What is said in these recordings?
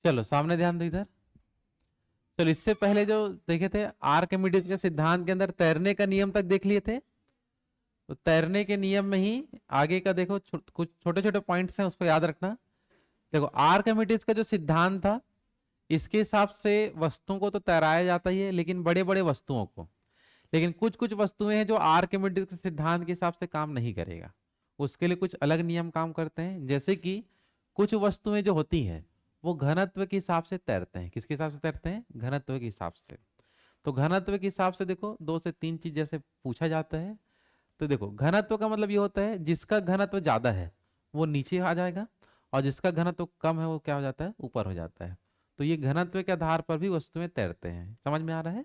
चलो सामने ध्यान दो इधर। चलो इससे पहले जो देखे थे आर्किमिडीज के सिद्धांत के अंदर तैरने का नियम तक देख लिए थे। तो तैरने के नियम में ही आगे का देखो कुछ छोटे छोटे पॉइंट्स हैं, उसको याद रखना। देखो आर्किमिडीज का जो सिद्धांत था, इसके हिसाब से वस्तुओं को तो तैराया जाता ही है, लेकिन बड़े बड़े वस्तुओं को। लेकिन कुछ कुछ वस्तुएं हैं जो आर्किमिडीज के सिद्धांत के हिसाब से काम नहीं करेगा। उसके लिए कुछ अलग नियम काम करते हैं। जैसे कि कुछ वस्तुएं जो होती हैं वो घनत्व के हिसाब से तैरते हैं। किसके हिसाब से तैरते हैं? घनत्व के हिसाब से। तो घनत्व के हिसाब से देखो दो से तीन चीज जैसे पूछा जाता है। तो देखो घनत्व का मतलब ये होता है जिसका घनत्व ज्यादा है वो नीचे आ जाएगा, और जिसका घनत्व कम है वो क्या हो जाता है? ऊपर हो जाता है। तो ये घनत्व के आधार पर भी वस्तुएं तैरते हैं। समझ में आ रहा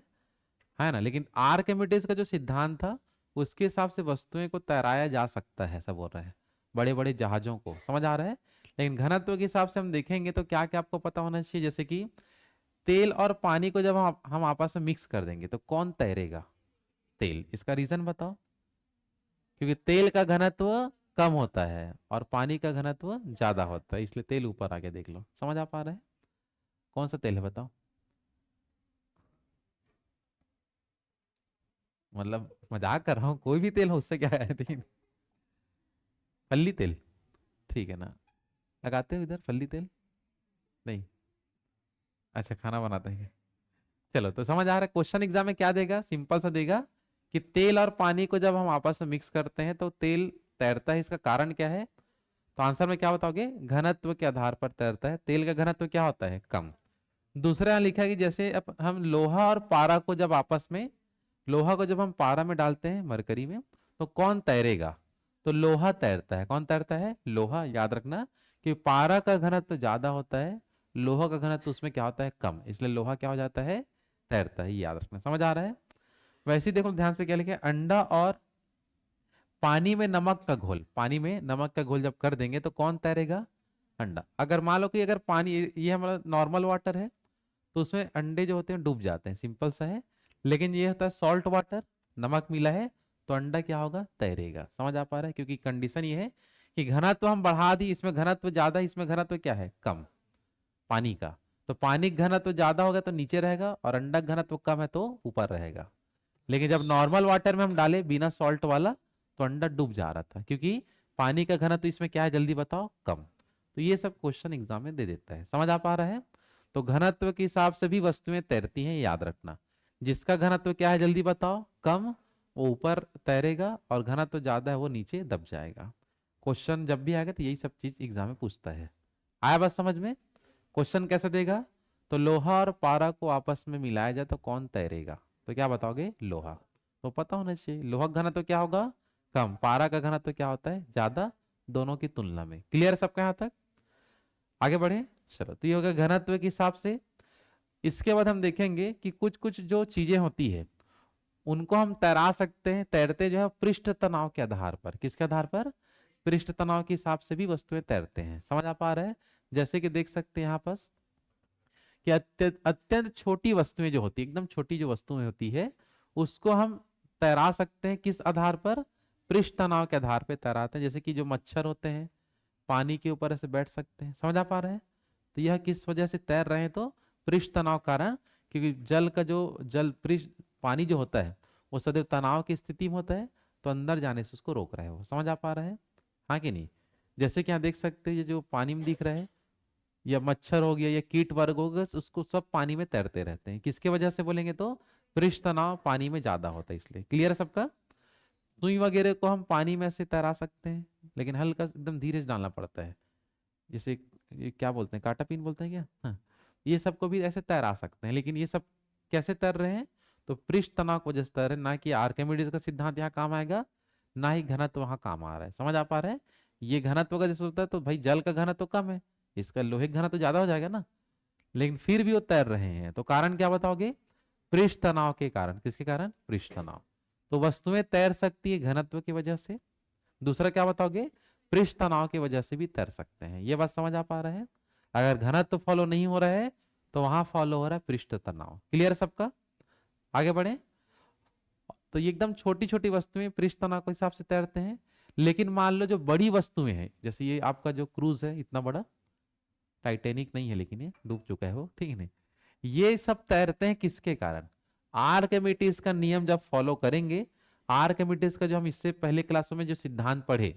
है ना? लेकिन आर्किमिडीज का जो सिद्धांत था उसके हिसाब से वस्तुएं को तैराया जा सकता है, ऐसा बोल रहे हैं, बड़े बड़े जहाजों को। समझ आ रहा है? लेकिन घनत्व के हिसाब से हम देखेंगे तो क्या क्या आपको पता होना चाहिए। जैसे कि तेल और पानी को जब हम आपस में मिक्स कर देंगे तो कौन तैरेगा? तेल। इसका रीजन बताओ। क्योंकि तेल का घनत्व कम होता है और पानी का घनत्व ज्यादा होता है, इसलिए तेल ऊपर आके देख लो। समझ आ पा रहा है? कौन सा तेल है बताओ? मतलब मजाक कर रहा हूँ, कोई भी तेल हो, उससे क्या है? लेकिन फल्ली तेल ठीक है ना? लगाते हो इधर फल्ली तेल? नहीं? अच्छा, खाना बनाते हैं। चलो तो समझ आ रहा है। क्वेश्चन एग्जाम में क्या देगा? सिंपल सा देगा कि तेल और पानी को जब हम आपस में मिक्स करते हैं तो तेल तैरता है। इसका कारण क्या है? तो आंसर में क्या बताओगे? घनत्व के आधार पर तैरता है। तेल का घनत्व क्या होता है? कम। दूसरा यहाँ लिखा है कि जैसे अब हम लोहा और पारा को जब आपस में, लोहा को जब हम पारा में डालते हैं मरकरी में, तो कौन तैरेगा? तो लोहा तैरता है। कौन तैरता है? लोहा। याद रखना कि पारा का घनत्व ज्यादा होता है, लोहा का घनत्व उसमें क्या होता है? कम। इसलिए लोहा क्या हो जाता है? तैरता है। याद रखना। समझ आ रहा है? वैसे ही देखो ध्यान से क्या लिखे, अंडा और पानी में नमक का घोल, पानी में नमक का घोल जब कर देंगे तो कौन तैरेगा? अंडा। अगर मान लो कि अगर पानी ये हमारा नॉर्मल वाटर है तो उसमें अंडे जो होते हैं डूब जाते हैं, सिंपल सा है। लेकिन ये होता है सॉल्ट वाटर, नमक मिला है, तो अंडा क्या होगा? तैरेगा। समझ आ पा रहा है? क्योंकि कंडीशन ये है कि घनत्व हम बढ़ा दी, इसमें घनत्व ज्यादा, इसमें घनत्व क्या है? कम, पानी का। तो पानी का घनत्व ज्यादा होगा तो नीचे रहेगा, और अंडा का घनत्व कम है तो ऊपर रहेगा। लेकिन जब नॉर्मल वाटर में हम डाले बिना सॉल्ट वाला, तो अंडा डूब जा रहा था, क्योंकि पानी का घनत्व इसमें क्या है? जल्दी बताओ, कम। तो ये सब क्वेश्चन एग्जाम में दे देता है। समझ आ पा रहा है? तो घनत्व के हिसाब से भी वस्तुएं तैरती हैं, याद रखना। जिसका घनत्व क्या है? जल्दी बताओ, कम, वो ऊपर तैरेगा, और घनत्व ज्यादा है वो नीचे दब जाएगा। क्वेश्चन जब भी आएगा तो यही सब चीज एग्जाम में पूछता है। आया बात समझ में? क्वेश्चन कैसे देगा? तो लोहा और पारा को आपस में मिलाया जाए तो कौन तैरेगा? तो क्या बताओगे? लोहा। तो पता होना चाहिए लोहा का घनत्व क्या होगा? कम। पारा का घनत्व क्या होता है? ज्यादा, दोनों की तुलना में। क्लियर सबका यहां तक? आगे बढ़े। चलो तो ये हो गया घनत्व के हिसाब से। इसके बाद हम देखेंगे कि कुछ कुछ जो चीजें होती है उनको हम तैरा सकते हैं, तैरते जो है पृष्ठ तनाव के आधार पर। किसके आधार पर? पृष्ठ तनाव के हिसाब से भी वस्तुएं तैरते हैं। समझ आ पा रहा है? जैसे कि देख सकते हैं यहाँ पर कि अत्यंत अत्यंत छोटी वस्तुएं जो होती है, एकदम छोटी जो वस्तुएं होती है, उसको हम तैरा सकते हैं। किस आधार पर? पृष्ठ तनाव के आधार पर तैराते हैं। जैसे कि जो मच्छर होते हैं पानी के ऊपर ऐसे बैठ सकते हैं। समझ आ पा रहे हैं? तो यह किस वजह से तैर रहे हैं? तो पृष्ठ तनाव कारण। क्योंकि जल का जो जल पृष्ठ पानी जो होता है वो सदैव तनाव की स्थिति में होता है, तो अंदर जाने से उसको रोक रहे हो। समझ आ पा रहा है? हाँ कि नहीं? जैसे कि यहाँ देख सकते हैं ये जो पानी में दिख रहा है, या मच्छर हो गया या कीट वर्ग हो गया, उसको सब पानी में तैरते रहते हैं। किसके वजह से बोलेंगे? तो पृष्ठ तनाव पानी में ज्यादा होता है, इसलिए। क्लियर है सबका? सुई वगैरह को हम पानी में से तैरा सकते हैं, लेकिन हल्का एकदम धीरे से डालना पड़ता है। जैसे ये क्या बोलते हैं, काटा पिन बोलते हैं क्या? हाँ। ये सबको भी ऐसे तैरा सकते हैं, लेकिन ये सब कैसे तैर रहे हैं? तो पृष्ठ तनाव की वजह से तैर रहे हैं, ना कि आर्किमिडीज का सिद्धांत यहाँ काम आएगा, ना ही घनत्व वहां काम आ रहा है। समझ आ पा रहा है? ये घनत्व का जैसे होता है तो भाई जल का घनत्व कम है, इसका लोहे का घनत्व ज्यादा हो जाएगा ना, लेकिन फिर भी वो तैर रहे हैं। तो कारण क्या बताओगे? पृष्ठ तनाव के कारण। किसके कारण? पृष्ठ तनाव। तो वस्तुएं तैर सकती है घनत्व की वजह से। दूसरा क्या बताओगे? पृष्ठ तनाव की वजह से भी तैर सकते हैं। ये बात समझ आ पा रहा है? अगर घनत्व फॉलो नहीं हो रहा है तो वहां फॉलो हो रहा है पृष्ठ तनाव। क्लियर सबका? आगे बढ़े। तो ये एकदम छोटी छोटी वस्तुएं पृष्ठ तनाव के हिसाब से तैरते हैं। लेकिन मान लो जो बड़ी वस्तुएं हैं, जैसे ये आपका जो क्रूज है इतना बड़ा, टाइटैनिक नहीं है लेकिन ये डूब चुका है वो, ठीक है नहीं। ये सब तैरते हैं किसके कारण? आर्किमिडीज का नियम जब फॉलो करेंगे, आर्किमिडीज का जो हम इससे पहले क्लासों में जो सिद्धांत पढ़े,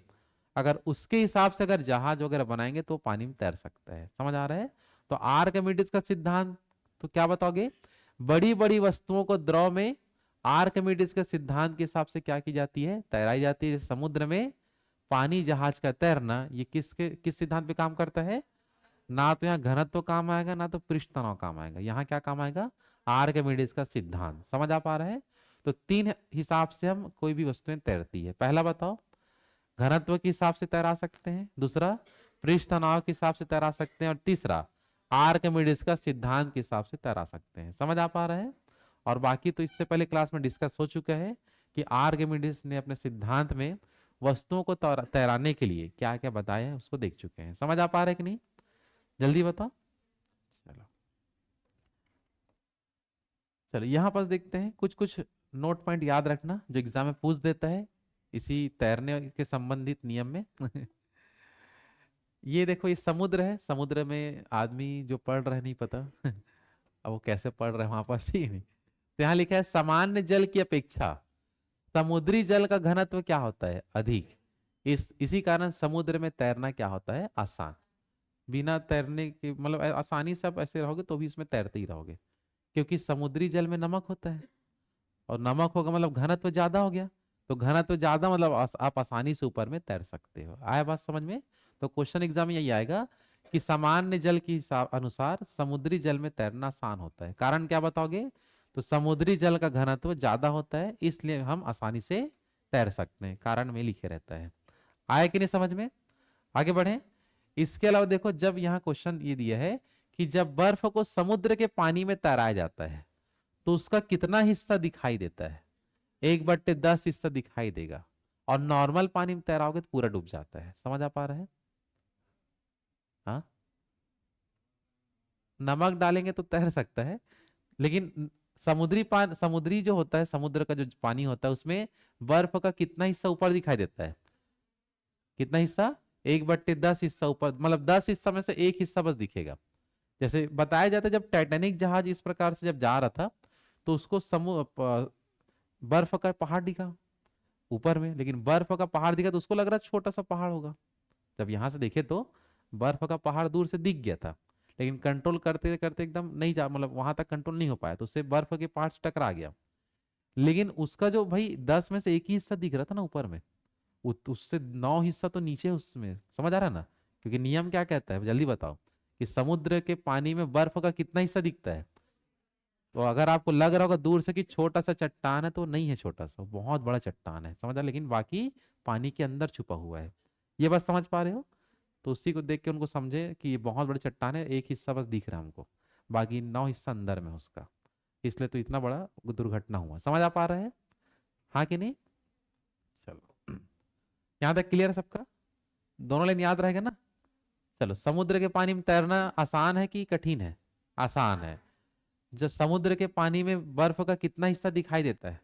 अगर उसके हिसाब से अगर जहाज वगैरह बनाएंगे तो पानी में तैर सकता है। समझ आ रहा है? तो आर्किमिडीज का सिद्धांत तो क्या बताओगे? बड़ी बड़ी वस्तुओं को द्रव में आर्किमिडीज के सिद्धांत के हिसाब से क्या की जाती है? तैराई जाती है। जैसे समुद्र में पानी जहाज का तैरना, ये किस सिद्धांत पे काम करता है? ना तो यहाँ घनत्व काम आएगा, ना तो पृष्ठ तनाव काम आएगा। यहाँ क्या काम आएगा? आर्किमिडीज का सिद्धांत। समझ आ पा रहा है? तो तीन हिसाब से हम कोई भी वस्तुएं तैरती है। पहला बताओ, घनत्व के हिसाब से तैरा सकते हैं। दूसरा, पृष्ठ तनाव के हिसाब से तैरा सकते हैं। और तीसरा, आर्किमिडीज का सिद्धांत के हिसाब से तैरा सकते हैं। समझ आ पा रहा है? और बाकी तो इससे पहले क्लास में डिस्कस हो चुका है कि आर्किमिडीज ने अपने सिद्धांत में वस्तुओं को तैराने के लिए क्या क्या बताया है उसको देख चुके हैं। समझ आ पा रहा है कि नहीं? जल्दी बताओ। चलो चलो यहां पर देखते हैं कुछ कुछ नोट पॉइंट याद रखना जो एग्जाम में पूछ देता है इसी तैरने के संबंधित नियम में। ये देखो, ये समुद्र है। समुद्र में आदमी जो पढ़ रहे नहीं पता अब वो कैसे पढ़ रहे हैं वहां पर, ठीक नहीं। तो यहाँ लिखा है सामान्य जल की अपेक्षा समुद्री जल का घनत्व क्या होता है? अधिक। इसी कारण समुद्र में तैरना क्या होता है? आसान। बिना तैरने के मतलब आसानी से आप ऐसे रहोगे तो भी इसमें तैरते ही रहोगे, क्योंकि समुद्री जल में नमक होता है और नमक होगा मतलब घनत्व ज्यादा हो गया। तो घनत्व ज्यादा मतलब आप आसानी से ऊपर में तैर सकते हो। आया बात समझ में? तो क्वेश्चन एग्जाम में यही आएगा कि सामान्य जल के हिसाब अनुसार समुद्री जल में तैरना आसान होता है। कारण क्या बताओगे? तो समुद्री जल का घनत्व ज्यादा होता है, इसलिए हम आसानी से तैर सकते हैं। कारण में लिखे रहता है। आया कि नहीं समझ में? आगे बढ़े। इसके अलावा देखो, जब यहाँ क्वेश्चन ये दिया है कि जब बर्फ को समुद्र के पानी में तैराया जाता है तो उसका कितना हिस्सा दिखाई देता है? 1/10 हिस्सा दिखाई देगा। और नॉर्मल पानी में तैराओगे तो पूरा डूब जाता है। समझ आ पा रहा है? हाँ, नमक डालेंगे तो तैर सकता है, लेकिन समुद्री जो होता है, समुद्र का जो पानी होता है उसमें बर्फ का कितना हिस्सा ऊपर दिखाई देता है? कितना हिस्सा? 1/10 हिस्सा ऊपर, मतलब 10 हिस्सा में से एक हिस्सा बस दिखेगा। जैसे बताया जाता है, जब टाइटैनिक जहाज इस प्रकार से जब जा रहा था तो उसको बर्फ का पहाड़ दिखा ऊपर में, लेकिन बर्फ का पहाड़ दिखा तो उसको लग रहा छोटा सा पहाड़ होगा। जब यहां से देखे तो बर्फ का पहाड़ दूर से दिख गया था, लेकिन कंट्रोल करते करते एकदम नहीं जा, मतलब वहां तक कंट्रोल नहीं हो पाया तो उससे बर्फ के पहाड़ से टकरा गया। लेकिन उसका जो भाई 10 में से एक ही हिस्सा दिख रहा था ना ऊपर में, उससे 9 हिस्सा तो नीचे उसमें। समझ आ रहा है ना? क्योंकि नियम क्या कहता है जल्दी बताओ, कि समुद्र के पानी में बर्फ का कितना हिस्सा दिखता है? तो अगर आपको लग रहा होगा दूर से कि छोटा सा चट्टान है, तो नहीं है छोटा सा, बहुत बड़ा चट्टान है। समझ आ? लेकिन बाकी पानी के अंदर छुपा हुआ है। ये बस समझ पा रहे हो? तो उसी को देख के उनको समझे कि ये बहुत बड़ी चट्टान है, एक हिस्सा बस दिख रहा है हमको, बाकी 9 हिस्सा अंदर में उसका, इसलिए तो इतना बड़ा दुर्घटना हुआ। समझ आ पा रहा है? हाँ कि नहीं? चलो यहाँ तक क्लियर है सबका? दोनों लाइन याद रहेगा ना? चलो, समुद्र के पानी में तैरना आसान है कि कठिन है? आसान है। जब समुद्र के पानी में बर्फ का कितना हिस्सा दिखाई देता है?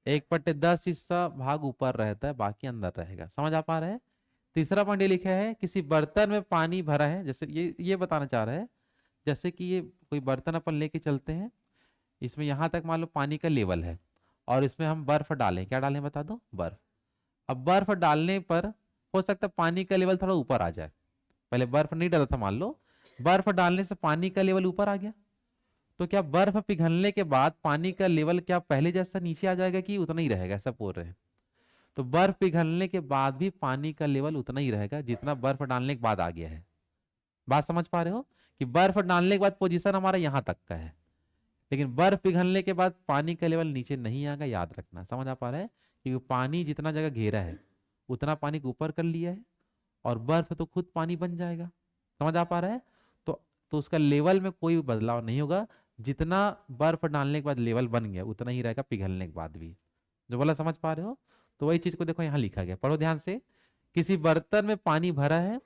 1/10 हिस्सा भाग ऊपर रहता है, बाकी अंदर रहेगा। समझ आ पा रहा है? तीसरा पॉइंट ये लिखा है, किसी बर्तन में पानी भरा है। जैसे ये बताना चाह रहा है, जैसे कि ये कोई बर्तन अपन लेके चलते हैं, इसमें यहाँ तक मान लो पानी का लेवल है और इसमें हम बर्फ डालें। क्या डालें बता दो? बर्फ। अब बर्फ डालने पर हो सकता है पानी का लेवल थोड़ा ऊपर आ जाए। पहले बर्फ नहीं डाला था मान लो, बर्फ डालने से पानी का लेवल ऊपर आ गया, तो क्या बर्फ पिघलने के बाद पानी का लेवल क्या पहले जैसा नीचे आ जाएगा कि उतना ही रहेगा? ऐसा बोल रहे हैं। तो बर्फ पिघलने के बाद भी पानी का लेवल उतना ही रहेगा जितना बर्फ डालने के बाद आ गया है। बात समझ पा रहे हो? कि बर्फ डालने के बाद पोजीशन हमारा यहां तक का है, लेकिन बर्फ पिघलने के बाद पानी का लेवल नीचे नहीं आएगा। याद रखना। समझ आ पा रहा है? क्योंकि पानी जितना जगह घेरा है उतना पानी को ऊपर कर लिया है, और बर्फ तो खुद पानी बन जाएगा। समझ आ पा रहा है? तो उसका लेवल में कोई बदलाव नहीं होगा। जितना बर्फ डालने के बाद लेवल बन गया उतना ही रहेगा पिघलने के बाद भी। जो बोला समझ पा रहे हो? तो वही चीज को देखो यहाँ लिखा गया, पढ़ो ध्यान से। किसी बर्तन में पानी भरा है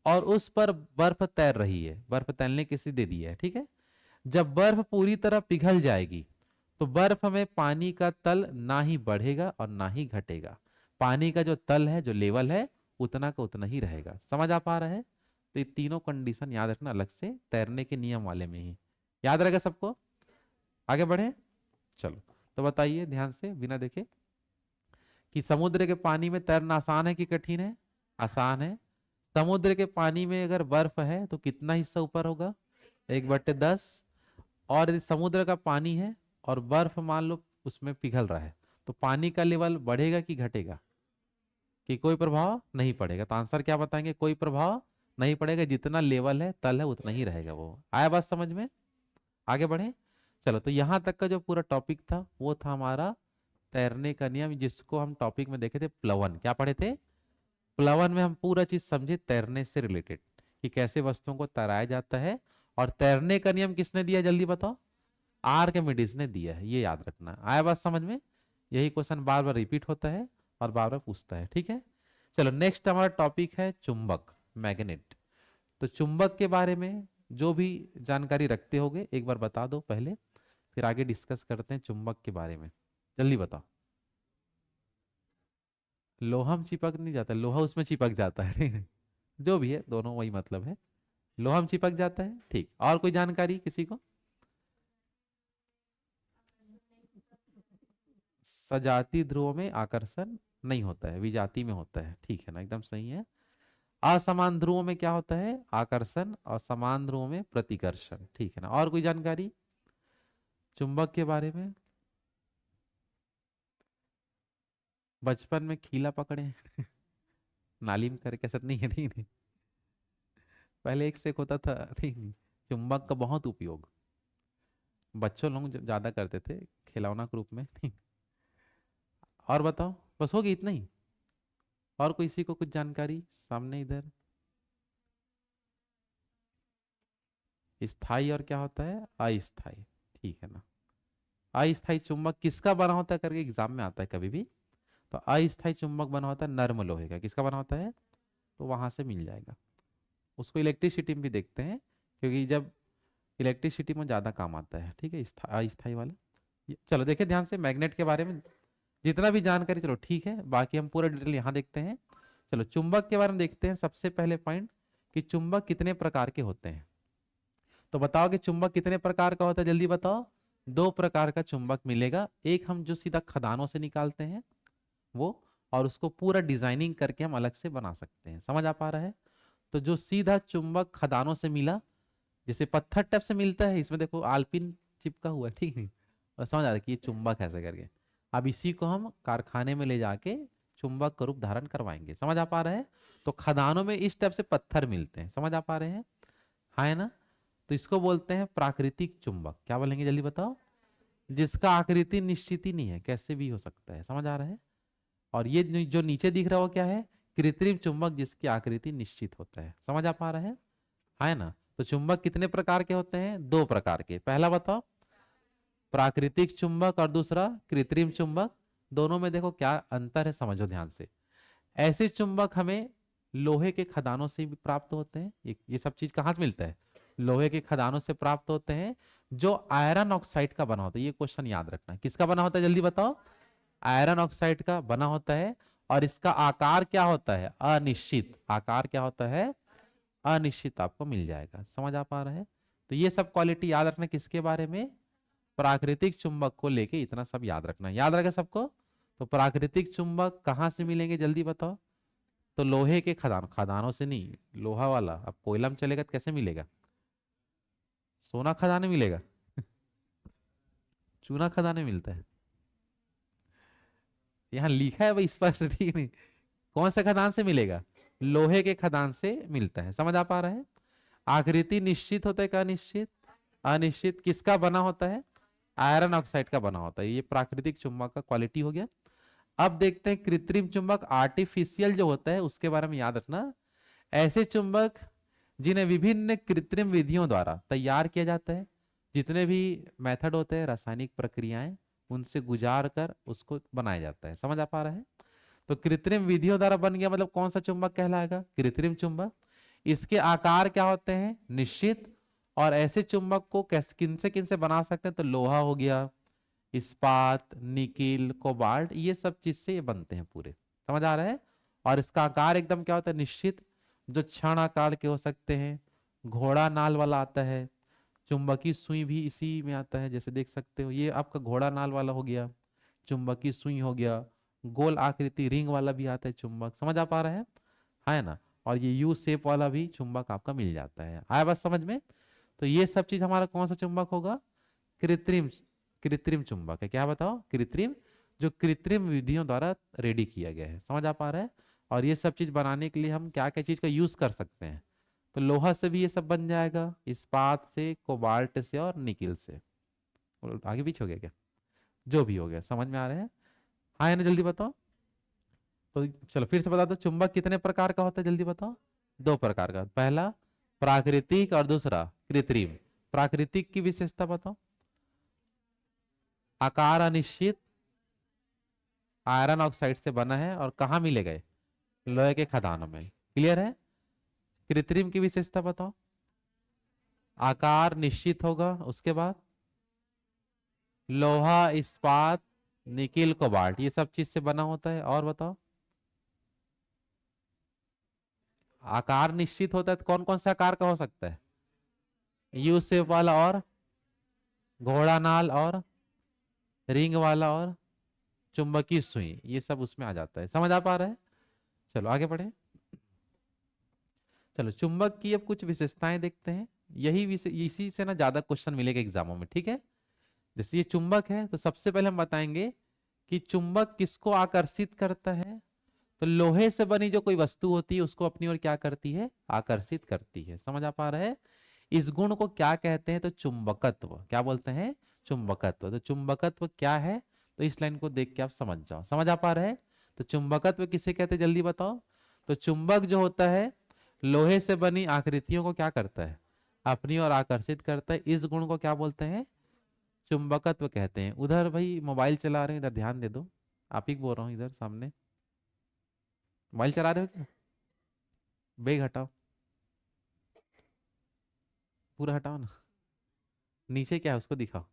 और उस पर बर्फ तैर रही है, बर्फ तैरने किसी दे दी है, ठीक है। जब बर्फ पूरी तरह पिघल जाएगी तो बर्फ में पानी का तल ना ही बढ़ेगा और ना ही घटेगा। पानी का जो तल है, जो लेवल है, उतना का उतना ही रहेगा। समझ आ पा रहा है? तो ये तीनों कंडीशन याद रखना अलग से तैरने के नियम वाले में ही। याद रहेगा सबको? आगे बढ़े, चलो। तो बताइए ध्यान से बिना देखे कि समुद्र के पानी में तैरना आसान है कि कठिन है? आसान है। समुद्र के पानी में अगर बर्फ है तो कितना हिस्सा ऊपर होगा? 1/10। और यदि समुद्र का पानी है और बर्फ मान लो उसमें पिघल रहा है, तो पानी का लेवल बढ़ेगा कि घटेगा? कि कोई प्रभाव नहीं पड़ेगा। तो आंसर क्या बताएंगे? कोई प्रभाव नहीं पड़ेगा, जितना लेवल है तल है उतना ही रहेगा। वो आया बात समझ में? आगे बढ़े, चलो। तो यहां तक का जो पूरा टॉपिक था वो था हमारा तैरने का नियम, जिसको हम टॉपिक में देखे थे प्लवन। क्या पढ़े थे? प्लवन में हम पूरा चीज समझे तैरने से रिलेटेड, कि कैसे वस्तुओं को तैराया जाता है। और तैरने का नियम किसने दिया जल्दी बताओ? आर्किमिडीज ने दिया है, ये याद रखना। आया बात समझ में? यही क्वेश्चन बार बार रिपीट होता है और बार बार पूछता है, ठीक है। चलो नेक्स्ट हमारा टॉपिक है चुंबक, मैग्नेट। तो चुंबक के बारे में जो भी जानकारी रखते होगे एक बार बता दो पहले, फिर आगे डिस्कस करते हैं चुंबक के बारे में। जल्दी बताओ। लोहा में चिपक नहीं जाता, लोहा उसमें चिपक जाता है, ठीक है। जो भी है दोनों वही मतलब है। लोहा में चिपक जाता है, ठीक। और कोई जानकारी किसी को? सजाती ध्रुवों में आकर्षण नहीं होता है, विजाती में होता है, ठीक है ना, एकदम सही है। असमान ध्रुवों में क्या होता है? आकर्षण। और समान ध्रुवों में प्रतिकर्षण, ठीक है ना। और कोई जानकारी चुंबक के बारे में? बचपन में खीला पकड़े नाली में करके ऐसा नहीं है, ठीक नहीं। पहले एक से एक होता था, ठीक नहीं। चुंबक का बहुत उपयोग बच्चों लोग ज्यादा करते थे खिलौना के रूप में, ठीक। और बताओ, बस होगी इतना ही? और किसी को कुछ जानकारी सामने इधर? स्थाई और क्या होता है? अस्थाई, ठीक है ना। अस्थाई चुंबक किसका बना होता है करके एग्जाम में आता है कभी भी। तो अस्थाई चुंबक बना होता है नर्म लोहे का। किसका बना होता है? तो वहां से मिल जाएगा। उसको इलेक्ट्रिसिटी में भी देखते हैं, क्योंकि जब इलेक्ट्रिसिटी में ज़्यादा काम आता है, ठीक है, अस्थाई वाला। चलो देखिए ध्यान से मैग्नेट के बारे में जितना भी जानकारी, चलो ठीक है, बाकी हम पूरा डिटेल यहाँ देखते हैं। चलो चुंबक के बारे में देखते हैं। सबसे पहले पॉइंट कि चुंबक कितने प्रकार के होते हैं। तो बताओ कि चुंबक कितने प्रकार का होता है, जल्दी बताओ। दो प्रकार का चुंबक मिलेगा। एक हम जो सीधा खदानों से निकालते हैं वो, और उसको पूरा डिजाइनिंग करके हम अलग से बना सकते हैं। समझ आ पा रहा है? तो जो सीधा चुंबक खदानों से मिला, जैसे पत्थर टाइप से मिलता है, इसमें देखो आलपिन चिपका हुआ है, ठीक है। और समझ आ रहा है कि ये चुंबक ऐसे करके। अब इसी को हम कारखाने में ले जाके चुंबक का रूप धारण करवाएंगे। समझ आ पा रहा है? तो खदानों में इस टाइप से पत्थर मिलते हैं। समझ आ पा रहे हैं? हाँ है ना। तो इसको बोलते हैं प्राकृतिक चुंबक। क्या बोलेंगे जल्दी बताओ? जिसका आकृति निश्चित ही नहीं है, कैसे भी हो सकता है। समझ आ रहा है? और ये जो नीचे दिख रहा हो क्या है? कृत्रिम चुंबक, जिसकी आकृति निश्चित होता है। समझ आ पा रहा है ना। तो चुंबक कितने प्रकार के होते हैं? दो प्रकार के। पहला बताओ प्राकृतिक चुंबक, और दूसरा कृत्रिम चुंबक। दोनों में देखो क्या अंतर है, समझो ध्यान से। ऐसे चुंबक हमें लोहे के खदानों से भी प्राप्त होते हैं। ये सब चीज कहाँ से मिलता है? लोहे के खदानों से प्राप्त होते हैं, जो आयरन ऑक्साइड का बना होता है। ये क्वेश्चन याद रखना, किसका बना होता है जल्दी बताओ? आयरन ऑक्साइड का बना होता है। और इसका आकार क्या होता है? अनिश्चित। आकार क्या होता है? अनिश्चित। आपको मिल जाएगा। समझ आ पा रहा है? तो ये सब क्वालिटी याद रखना किसके बारे में? प्राकृतिक चुंबक को लेके इतना सब याद रखना। याद रखेगा सबको? तो प्राकृतिक चुंबक कहाँ से मिलेंगे जल्दी बताओ? तो लोहे के खदान, खदानों से नहीं। लोहा वाला अब कोयला में चलेगा तो कैसे मिलेगा? सोना खदान में मिलेगा? चूना खदान में मिलता है। यहाँ लिखा है भाई स्पष्ट, ठीक नहीं। कौन से खदान से मिलेगा? लोहे के खदान से मिलता है। समझ आ पा रहा है? आकृति निश्चित होता है का अनिश्चित? अनिश्चित। किसका बना होता है? आयरन ऑक्साइड का बना होता है। ये प्राकृतिक चुंबक का क्वालिटी हो गया। अब देखते हैं कृत्रिम चुंबक, आर्टिफिशियल जो होता है उसके बारे में याद रखना। ऐसे चुंबक जिन्हें विभिन्न कृत्रिम विधियों द्वारा तैयार किया जाता है। जितने भी मेथड होते हैं, रासायनिक प्रक्रियाएं, उनसे गुजार कर उसको बनाया जाता है। समझ आ पा रहा है? तो कृत्रिम विधियों द्वारा बन गया, मतलब कौन सा चुंबक कहलाएगा? कृत्रिम चुंबक। इसके आकार क्या होते हैं? निश्चित। और ऐसे चुंबक को कैसे किन से बना सकते हैं? तो लोहा हो गया, इस्पात, निकिल, कोबाल्ट, ये सब चीज से ये बनते हैं पूरे। समझ आ रहा है? और इसका आकार एकदम क्या होता है? निश्चित। जो क्षण आकार के हो सकते हैं, घोड़ा नाल वाला आता है, चुंबकीय सुई भी इसी में आता है, जैसे देख सकते हो ये आपका घोड़ा नाल वाला हो गया, चुंबकीय सुई हो गया, गोल आकृति रिंग वाला भी आता है चुंबक, समझ आ पा रहा है ना। और ये यू शेप वाला भी चुंबक आपका मिल जाता है, आया बात समझ में। तो ये सब चीज हमारा कौन सा चुंबक होगा, कृत्रिम, कृत्रिम चुंबक है। क्या बताओ, कृत्रिम, जो कृत्रिम विधियों द्वारा रेडी किया गया है, समझ आ पा रहा है। और ये सब चीज बनाने के लिए हम क्या क्या चीज का यूज कर सकते हैं, तो लोहा से भी ये सब बन जाएगा, इस्पात से, कोबाल्ट से और निकिल से। और आगे पीछे हो गया क्या, जो भी हो गया, समझ में आ रहा है। हाँ है ना, जल्दी बताओ। तो चलो फिर से बता दो, चुंबक कितने प्रकार का होता है, जल्दी बताओ। दो प्रकार का, पहला प्राकृतिक और दूसरा कृत्रिम। प्राकृतिक की विशेषता बताओ। आकार अनिश्चित, आयरन ऑक्साइड से बना है और कहाँ मिले गए, लोहे के खदानों में। क्लियर है। कृत्रिम की विशेषता बताओ। आकार निश्चित होगा, उसके बाद लोहा, इस्पात, निकिल, कोबाल्ट, ये सब चीज से बना होता है। और बताओ। आकार निश्चित होता है तो कौन कौन सा आकार का हो सकता है, यू शेप वाला और घोड़ा नाल और रिंग वाला और चुंबकीय सुई, ये सब उसमें आ जाता है, समझ आ पा रहा है। चलो आगे बढ़े। चलो चुंबक की अब कुछ विशेषताएं देखते हैं, यही इसी से ना ज्यादा क्वेश्चन मिलेगा एग्जामों में, ठीक है। जैसे ये चुंबक है तो सबसे पहले हम बताएंगे कि चुंबक किसको आकर्षित करता है, तो लोहे से बनी जो कोई वस्तु होती है उसको अपनी ओर क्या करती है, आकर्षित करती है, समझ आ पा रहा है। इस गुण को क्या कहते हैं, तो चुंबकत्व, क्या बोलते हैं, चुंबकत्व। तो चुंबकत्व क्या है, तो इस लाइन को देख के आप समझ जाओ, समझ आ पा रहे हैं। तो चुंबकत्व किसे कहते हैं, जल्दी बताओ। तो चुंबक जो होता है लोहे से बनी आकृतियों को क्या करता है, अपनी ओर आकर्षित करता है, इस गुण को क्या बोलते हैं, चुंबकत्व कहते हैं। उधर भाई मोबाइल चला रहे हैं, इधर ध्यान दे दो, आप ही बोल रहा हूँ, इधर सामने मोबाइल चला रहे हो क्या, बेग हटाओ, पूरा हटाओ ना, नीचे क्या है उसको दिखाओ,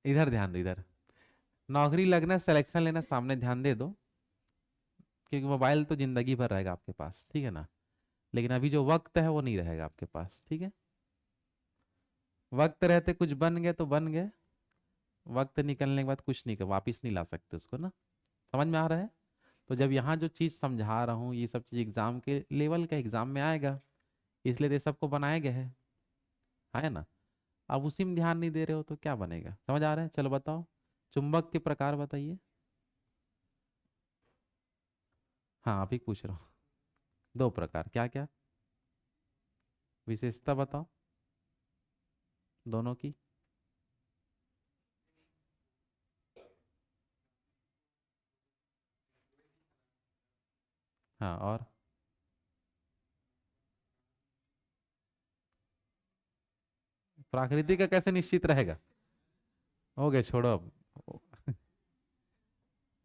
इधर ध्यान दो, इधर। नौकरी लगना, सिलेक्शन लेना, सामने ध्यान दे दो, क्योंकि मोबाइल तो जिंदगी भर रहेगा आपके पास, ठीक है ना। लेकिन अभी जो वक्त है वो नहीं रहेगा आपके पास, ठीक है। वक्त रहते कुछ बन गए तो बन गए, वक्त निकलने के बाद कुछ नहीं कर, वापिस नहीं ला सकते उसको ना, समझ में आ रहा है। तो जब यहाँ जो चीज़ समझा रहा हूँ ये सब चीज़ एग्जाम के लेवल का एग्जाम में आएगा, इसलिए तो ये सबको बनाया गया है ना। अब उसी में ध्यान नहीं दे रहे हो तो क्या बनेगा, समझ आ रहा है। चलो बताओ, चुंबक के प्रकार बताइए। हाँ अभी पूछ रहा हूँ, दो प्रकार, क्या क्या, विशेषता बताओ दोनों की। हाँ और प्राकृतिक का कैसे निश्चित रहेगा, हो गया छोड़ो अब,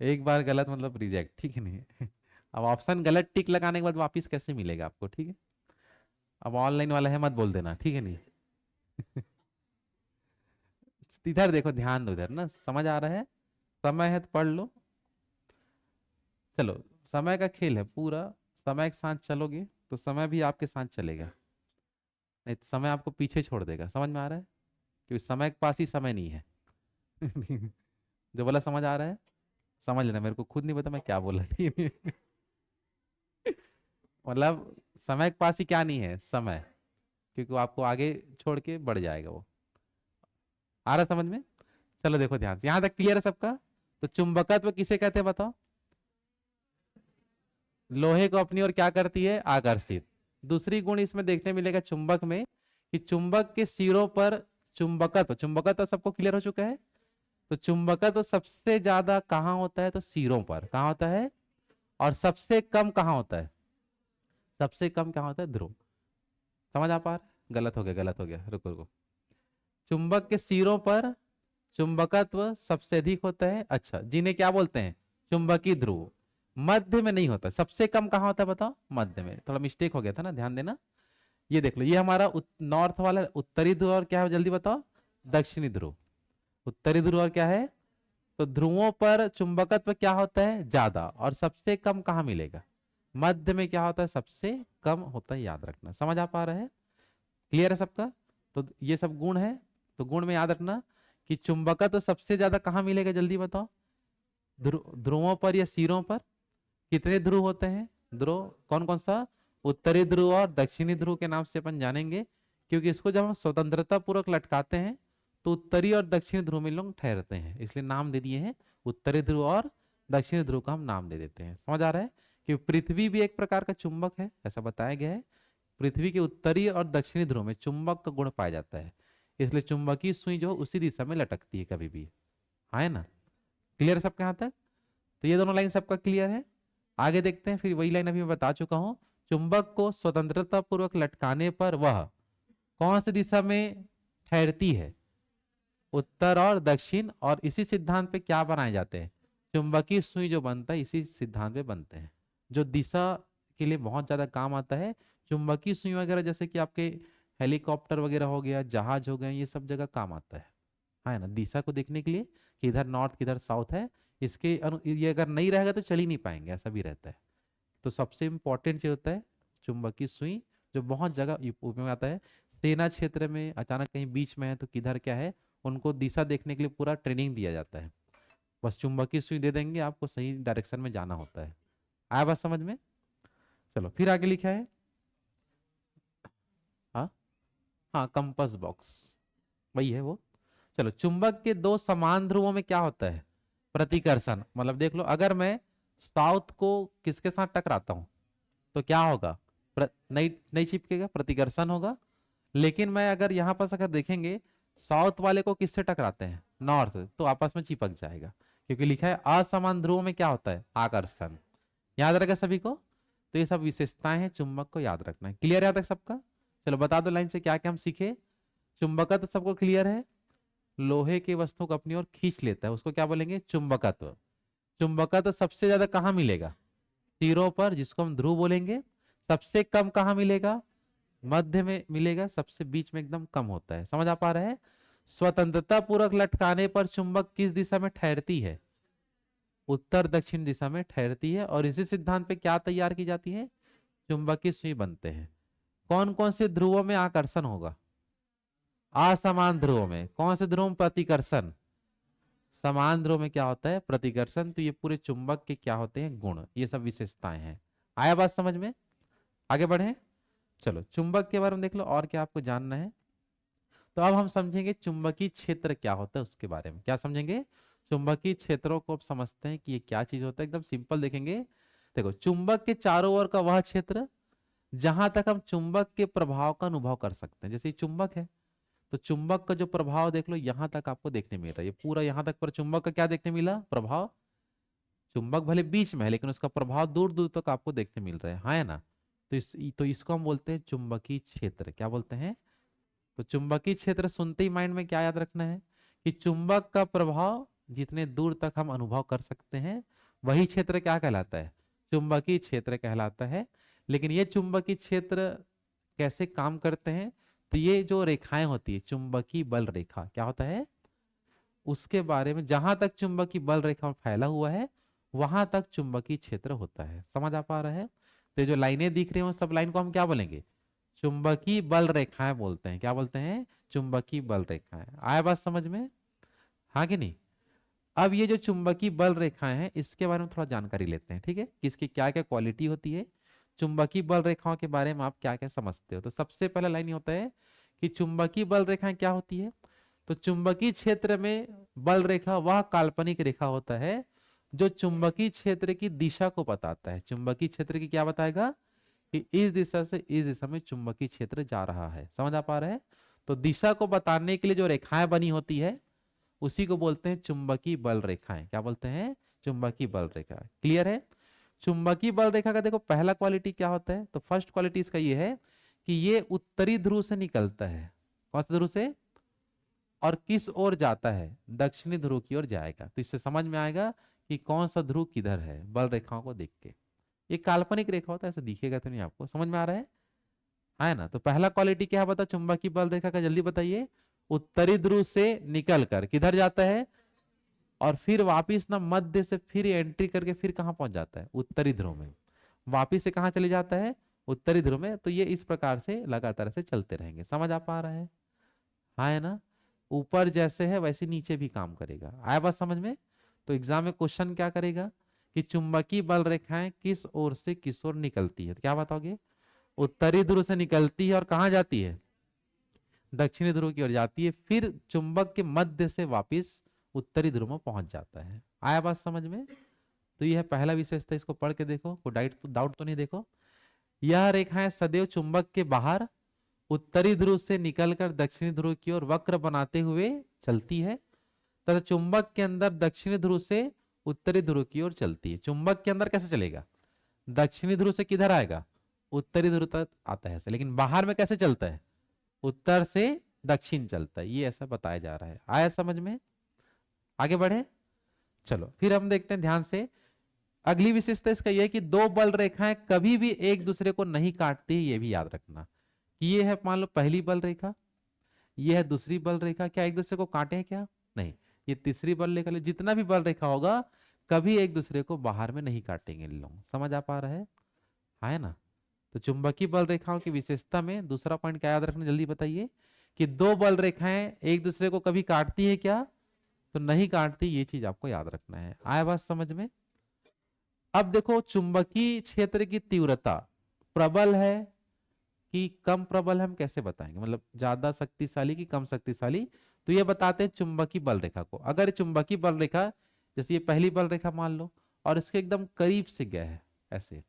एक बार गलत मतलब रिजेक्ट, ठीक है नहीं। अब ऑप्शन गलत टिक लगाने के बाद वापिस कैसे मिलेगा आपको, ठीक है। अब ऑनलाइन वाला है मत बोल देना, ठीक है नहीं। इधर देखो, ध्यान दो इधर ना, समझ आ रहा है। समय है तो पढ़ लो। चलो, समय का खेल है पूरा, समय के साथ चलोगे तो समय भी आपके साथ चलेगा, नहीं तो समय आपको पीछे छोड़ देगा, समझ में आ रहा है। क्योंकि समय के पास ही समय नहीं है। जो बोला समझ आ रहा है, समझ लेना, मेरे को खुद नहीं पता मैं क्या बोला, ठीक है। मतलब समय के पास ही क्या नहीं है, समय, क्योंकि वो आपको आगे छोड़ के बढ़ जाएगा वो, आ रहा है समझ में। चलो देखो ध्यान से, यहां तक क्लियर है सबका। तो चुंबकत्व किसे कहते हैं बताओ, लोहे को अपनी ओर क्या करती है, आकर्षित। दूसरी गुण इसमें देखने मिलेगा चुंबक में, कि चुंबक के सिरों पर चुंबकत्व, चुंबकत्व सबको क्लियर हो चुका है। तो चुंबकत्व सबसे ज्यादा कहाँ होता है, तो सिरों पर कहाँ होता है, और सबसे कम कहाँ होता है, सबसे कम कहाँ होता है, ध्रुव। समझ आ पा रहा है? गलत हो गया, गलत हो गया, रुको रुको। चुंबक के सिरों पर चुंबकत्व सबसे अधिक होता है, अच्छा, जिन्हें क्या बोलते हैं, चुंबकीय ध्रुव। मध्य में नहीं होता, सबसे कम कहाँ होता है बताओ, मध्य में, थोड़ा मिस्टेक हो गया था ना, ध्यान देना। ये देख लो, ये हमारा नॉर्थ वाला उत्तरी ध्रुव, और क्या है जल्दी बताओ, दक्षिणी ध्रुव। उत्तरी ध्रुव और क्या है, तो ध्रुवों पर चुंबकत्व क्या होता है, ज्यादा, और सबसे कम कहाँ मिलेगा, मध्य में क्या होता है, सबसे कम होता है, याद रखना। समझ आ पा रहा है, क्लियर है सबका। तो ये सब गुण है, तो गुण में याद रखना कि चुंबकत्व सबसे ज्यादा कहाँ मिलेगा, जल्दी बताओ। ध्रुवों पर या सिरों पर। कितने ध्रुव होते हैं, ध्रुव कौन कौन सा, उत्तरी ध्रुव और दक्षिणी ध्रुव के नाम से अपन जानेंगे, क्योंकि इसको जब हम स्वतंत्रता पूर्वक लटकाते हैं तो उत्तरी और दक्षिणी ध्रुव में लोग ठहरते हैं, इसलिए नाम दे दिए हैं उत्तरी ध्रुव और दक्षिणी ध्रुव का हम नाम दे देते हैं। समझ आ रहा है कि पृथ्वी भी एक प्रकार का चुंबक है, ऐसा बताया गया है। पृथ्वी के उत्तरी और दक्षिणी ध्रुव में चुंबक का गुण पाया जाता है, इसलिए चुंबकीय सुई जो उसी दिशा में लटकती है कभी भी। हाँ है ना, क्लियर है सबके यहाँ तक। तो ये दोनों लाइन सबका क्लियर है। आगे देखते हैं, फिर वही लाइन अभी मैं बता चुका हूं, चुंबक को स्वतंत्रता पूर्वक लटकाने पर वह कौन सी दिशा में ठहरती है, उत्तर और दक्षिण, और इसी सिद्धांत पे क्या बनाए जाते हैं, चुंबकीय सुई जो बनता है इसी सिद्धांत पे बनते हैं, जो दिशा के लिए बहुत ज्यादा काम आता है। चुंबकीय सुई वगैरह जैसे कि आपके हेलीकॉप्टर वगैरह हो गया, जहाज हो गए, ये सब जगह काम आता है। हाँ है ना, दिशा को देखने के लिए कि इधर नॉर्थ किधर साउथ है, ये अगर नहीं रहेगा तो चल ही नहीं पाएंगे, ऐसा भी रहता है। तो सबसे इम्पोर्टेंट चीज होता है चुंबकीय सुई, जो बहुत जगह उपयोग में आता है। सेना क्षेत्र में अचानक कहीं बीच में है तो किधर क्या है, उनको दिशा देखने के लिए पूरा ट्रेनिंग दिया जाता है। बस चुंबकीय सुई दे देंगे, आपको सही डायरेक्शन में जाना होता है। आया बात समझ में। चलो फिर आगे लिखा है, हाँ हाँ, कंपास बॉक्स वही है वो। चलो, चुंबक के दो समान ध्रुवों में क्या होता है, प्रतिकर्षण। मतलब देख लो, अगर मैं साउथ को किसके साथ टकराता हूं तो क्या होगा, नहीं नहीं चिपकेगा, प्रतिकर्षण होगा। लेकिन मैं अगर यहाँ पर अगर देखेंगे, साउथ वाले को किससे टकराते हैं, नॉर्थ, तो आपस में चिपक जाएगा, क्योंकि लिखा है असमान ध्रुवों में क्या होता है, आकर्षण। याद रहेगा सभी को। तो ये सब विशेषताएं हैं चुंबक को, याद रखना है। क्लियर याद है सबका। चलो बता दो लाइन से क्या क्या हम सीखे। चुंबकत्व सबको क्लियर है, लोहे की वस्तु को अपनी ओर खींच लेता है, उसको क्या बोलेंगे, चुंबकत्व। चुंबकत्व सबसे ज्यादा कहाँ मिलेगा, सिरों पर, जिसको हम ध्रुव बोलेंगे। सबसे कम कहाँ मिलेगा, मध्य में मिलेगा, सबसे बीच में एकदम कम होता है। समझ आ पा रहा है। स्वतंत्रता पूर्वक लटकाने पर चुंबक किस दिशा में ठहरती है, उत्तर दक्षिण दिशा में ठहरती है, और इसी सिद्धांत पे क्या तैयार की जाती है, चुंबकीय सुई बनते हैं। कौन कौन से ध्रुवों में आकर्षण होगा, असमान ध्रुवों में। कौन से ध्रुव में प्रतिकर्षण, समान ध्रुव में क्या होता है, प्रतिकर्षण। तो ये पूरे चुंबक के क्या होते हैं, गुण, ये सब विशेषताएं हैं। आया बात समझ में। आगे बढ़े। चलो चुंबक के बारे में देख लो, और क्या आपको जानना है। तो अब हम समझेंगे चुंबकीय क्षेत्र क्या होता है, उसके बारे में क्या समझेंगे। चुंबकीय क्षेत्रों को अब समझते हैं कि ये क्या चीज होता है, एकदम सिंपल देखेंगे। देखो, चुंबक के चारों ओर का वह क्षेत्र जहां तक हम चुंबक के प्रभाव का अनुभव कर सकते हैं। जैसे ये चुंबक है, तो चुंबक का जो प्रभाव देख लो, यहां तक आपको देखने मिल रहा है, ये पूरा यहां तक पर चुंबक का क्या देखने मिला, प्रभाव। चुंबक भले बीच में है लेकिन उसका प्रभाव दूर दूर तक आपको देखने मिल रहा है, हाँ है ना। तो इसको हम बोलते हैं चुंबकीय क्षेत्र। क्या बोलते हैं, तो चुंबकीय क्षेत्र सुनते ही माइंड में क्या याद रखना है, कि चुंबक का प्रभाव जितने दूर तक हम अनुभव कर सकते हैं, वही क्षेत्र क्या कहलाता है, चुंबकीय क्षेत्र कहलाता है। लेकिन ये चुंबकीय क्षेत्र कैसे काम करते हैं, तो ये जो रेखाएं होती है, चुंबकीय बल रेखा क्या होता है, उसके बारे में, जहां तक चुंबकीय बल रेखा फैला हुआ है वहां तक चुंबकीय क्षेत्र होता है। समझ आ पा रहा है। तो ये जो लाइनें दिख रही हैं सब लाइन को हम क्या बोलेंगे, चुंबकीय बल रेखाएं बोलते हैं। क्या बोलते हैं, चुंबकीय बल रेखाएं। आया बात समझ में, हाँ कि नहीं। अब ये जो चुंबकीय बल रेखाएं हैं इसके बारे में थोड़ा जानकारी लेते हैं, ठीक है, कि इसकी क्या क्या क्वालिटी होती है, चुंबकीय बल रेखाओं के बारे में आप क्या क्या समझते हो। तो सबसे पहला लाइन ये होता है कि चुंबकीय बल रेखाएं क्या होती है। तो चुंबकीय क्षेत्र में बल रेखा वह काल्पनिक रेखा होता है जो चुंबकीय क्षेत्र की दिशा को बताता है। चुंबकीय क्षेत्र की क्या बताएगा, कि इस दिशा से इस दिशा में चुंबकीय क्षेत्र जा रहा है। समझ आ पा रहा है। तो दिशा को बताने के लिए जो रेखाएं बनी होती है उसी को बोलते हैं चुंबकीय बल रेखाएं। क्या बोलते हैं, चुंबकीय बल रेखा। क्लियर है। चुंबकीय बल रेखा का देखो पहला क्वालिटी क्या होता है, तो फर्स्ट क्वालिटी इसका ये है कि ये उत्तरी ध्रुव से निकलता है। कौन से ध्रुव से, और किस ओर जाता है, दक्षिणी ध्रुव की ओर जाएगा। तो इससे समझ में आएगा कि कौन सा ध्रुव किधर है, बल रेखाओं को देख के। ये काल्पनिक रेखा होता है, ऐसा दिखेगा तो नहीं आपको। समझ में आ रहा है ना। तो पहला क्वालिटी क्या है बता चुंबकीय बल रेखा का, जल्दी बताइए। उत्तरी ध्रुव से निकलकर किधर जाता है, और फिर वापिस ना मध्य से फिर एंट्री करके फिर कहाँ पहुंच जाता है, उत्तरी ध्रुव में। वापिस से कहाँ चले जाता है, उत्तरी ध्रुव में। तो ये इस प्रकार से लगातार से चलते रहेंगे। समझ आ पा रहा है? हाँ है ना? ऊपर जैसे है वैसे नीचे भी काम करेगा। आया बात समझ में? तो एग्जाम में क्वेश्चन क्या करेगा कि चुंबकीय बल रेखाएं किस ओर से किस ओर निकलती है, तो क्या बताओगे? उत्तरी ध्रुव से निकलती है और कहाँ जाती है, दक्षिणी ध्रुव की ओर जाती है, फिर चुंबक के मध्य से वापस उत्तरी ध्रुव में पहुंच जाता है। आया बात समझ में? तो यह है पहला विशेषता, इसको पढ़ के देखो, कोई डाउट तो नहीं। देखो, यह रेखाएं सदैव चुंबक के बाहर उत्तरी ध्रुव से निकलकर दक्षिणी ध्रुव की ओर वक्र बनाते हुए चलती है, तथा चुंबक के अंदर दक्षिणी ध्रुव से उत्तरी ध्रुव की ओर चलती है। चुंबक के अंदर कैसे चलेगा, दक्षिणी ध्रुव से किधर आएगा, उत्तरी ध्रुव तक आता है ऐसे, लेकिन बाहर में कैसे चलता है, उत्तर से दक्षिण चलता है। ये ऐसा बताया जा रहा है। आया समझ में? आगे बढ़े, चलो फिर हम देखते हैं ध्यान से। अगली विशेषता इसका यह है कि दो बल रेखाएं कभी भी एक दूसरे को नहीं काटती, ये भी याद रखना कि ये है मान लो पहली बल रेखा, ये है दूसरी बल रेखा, क्या एक दूसरे को काटे हैं क्या, नहीं। ये तीसरी बल रेखा, जितना भी बल रेखा होगा कभी एक दूसरे को बाहर में नहीं काटेंगे लोग। समझ आ पा रहा है ना? तो चुंबकीय बल रेखाओं की विशेषता में दूसरा पॉइंट क्या याद रखना, जल्दी बताइए, कि दो बल रेखाएं एक दूसरे को कभी काटती है क्या, तो नहीं काटती। ये चीज आपको याद रखना है। आया बात समझ में? अब देखो, चुंबकीय क्षेत्र की तीव्रता प्रबल है कि कम प्रबल है, हम कैसे बताएंगे, मतलब ज्यादा शक्तिशाली कि कम शक्तिशाली? तो ये बताते हैं चुंबकीय बल रेखा को। अगर चुंबकीय बल रेखा, जैसे ये पहली बल रेखा मान लो, और इसके एकदम करीब से गया है ऐसे,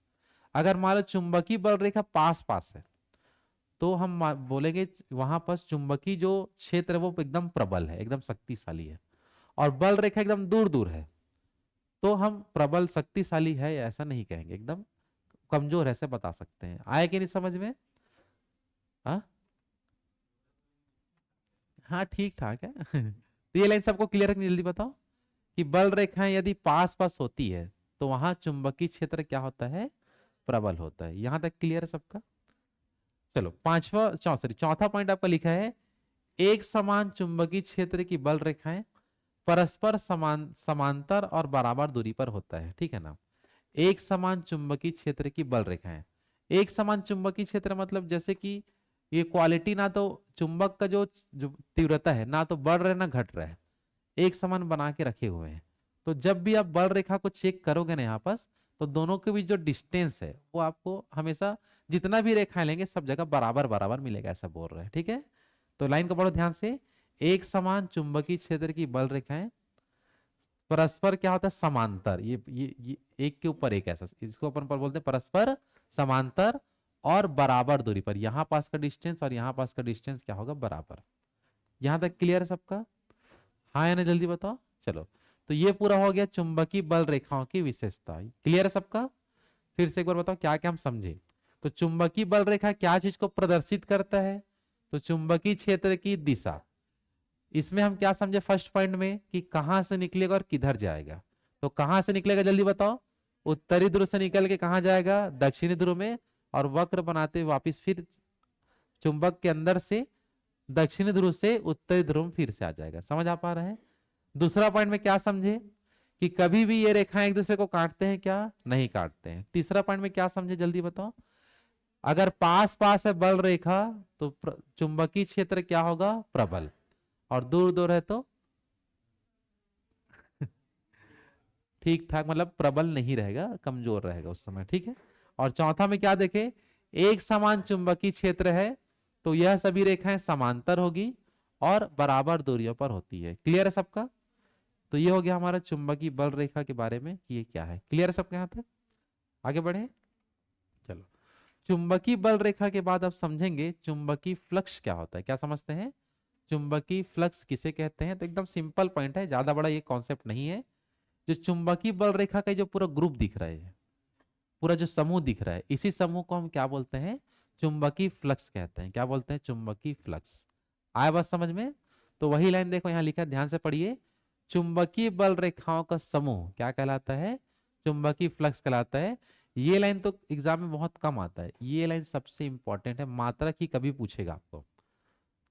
अगर मान लो चुंबकीय बल रेखा पास पास है, तो हम बोलेंगे वहां पर चुंबकीय जो क्षेत्र है वो एकदम प्रबल है, एकदम शक्तिशाली है। और बल रेखा एकदम दूर दूर है, तो हम प्रबल शक्तिशाली है ऐसा नहीं कहेंगे, एकदम कमजोर है ऐसे बता सकते हैं। आया कि नहीं समझ में? हाँ हाँ, ठीक ठाक है। तो ये लाइन सबको क्लियर है कि नहीं? जल्दी बताओ कि बल रेखाएं यदि पास पास होती है तो वहां चुंबकीय क्षेत्र क्या होता है, प्रबल होता है। यहां तक क्लियर है सबका? चलो पांचवा सॉरी चौथा पॉइंट आपका लिखा है, एक समान चुंबकीय क्षेत्र की बल रेखाएं परस्पर समांतर और बराबर दूरी पर होता है। ठीक है ना? एक समान चुंबकीय क्षेत्र की बल रेखाएं, एक समान चुंबकीय क्षेत्र मतलब जैसे कि ये क्वालिटी ना तो चुंबक का जो तीव्रता है ना तो बढ़ रहा है ना घट रहा है, एक समान बना के रखे हुए हैं। तो जब भी आप बल रेखा को चेक करोगे ना यहाँ पास, तो दोनों के बीच जो डिस्टेंस है वो आपको हमेशा, जितना भी रेखाएं लेंगे सब जगह बराबर बराबर मिलेगा, ऐसा बोल रहे हैं। ठीक है? तो लाइन को पढ़ो ध्यान से, एक समान चुंबकीय क्षेत्र की बल रेखाएं परस्पर क्या होता है, समांतर, ये एक के ऊपर एक, ऐसा इसको अपन पर बोलते हैं परस्पर समांतर और बराबर दूरी पर। यहां पास का डिस्टेंस और यहां पास का डिस्टेंस क्या होगा, बराबर। यहां तक क्लियर है सबका? हाँ या ना, जल्दी बताओ। चलो, तो ये पूरा हो गया चुंबकीय बल रेखाओं की विशेषता। क्लियर है सबका? फिर से एक बार बताओ क्या क्या हम समझे। तो चुंबकीय बल रेखा क्या चीज को प्रदर्शित करता है, तो चुंबकीय क्षेत्र की दिशा। इसमें हम क्या समझे फर्स्ट पॉइंट में, कि कहां से निकलेगा और किधर जाएगा। तो कहां से निकलेगा जल्दी बताओ, उत्तरी ध्रुव से निकल के कहां जाएगा, दक्षिणी ध्रुव में, और वक्र बनाते हुए वापिस फिर चुंबक के अंदर से दक्षिणी ध्रुव से उत्तरी ध्रुव में फिर से आ जाएगा। समझ आ पा रहा है? दूसरा पॉइंट में क्या समझे, कि कभी भी ये रेखाएं एक दूसरे को काटते हैं क्या, नहीं काटते हैं। तीसरा पॉइंट में क्या समझे जल्दी बताओ, अगर पास पास है बल रेखा तो चुंबकीय क्षेत्र क्या होगा, प्रबल, और दूर दूर है तो ठीक ठाक, मतलब प्रबल नहीं रहेगा, कमजोर रहेगा उस समय। ठीक है? और चौथा में क्या देखे, एक समान चुंबकीय क्षेत्र है तो यह सभी रेखाएं समांतर होगी और बराबर दूरियों पर होती है। क्लियर है सबका? तो ये हो गया हमारा चुंबकीय बल रेखा के बारे में कि ये क्या है। क्लियर है सबके यहाँ तक? आगे बढ़े, चलो। चुंबकीय बल रेखा के बाद अब समझेंगे चुंबकीय फ्लक्स क्या होता है। क्या समझते हैं, चुंबकीय फ्लक्स किसे कहते हैं? तो एकदम सिंपल पॉइंट है, ज्यादा बड़ा ये कॉन्सेप्ट नहीं है। जो चुंबकीय बल रेखा का जो पूरा ग्रुप दिख रहा है, पूरा जो समूह दिख रहा है, इसी समूह को हम क्या बोलते हैं, चुंबकीय फ्लक्स कहते हैं। क्या बोलते हैं, चुंबकीय फ्लक्स। आया बात समझ में? तो वही लाइन देखो यहाँ लिखा है, ध्यान से पढ़िए, चुंबकीय बल रेखाओं का समूह क्या कहलाता है, चुंबकीय फ्लक्स कहलाता है। ये लाइन तो एग्जाम में बहुत कम आता है, ये लाइन सबसे इंपॉर्टेंट है, मात्रक ही कभी पूछेगा आपको।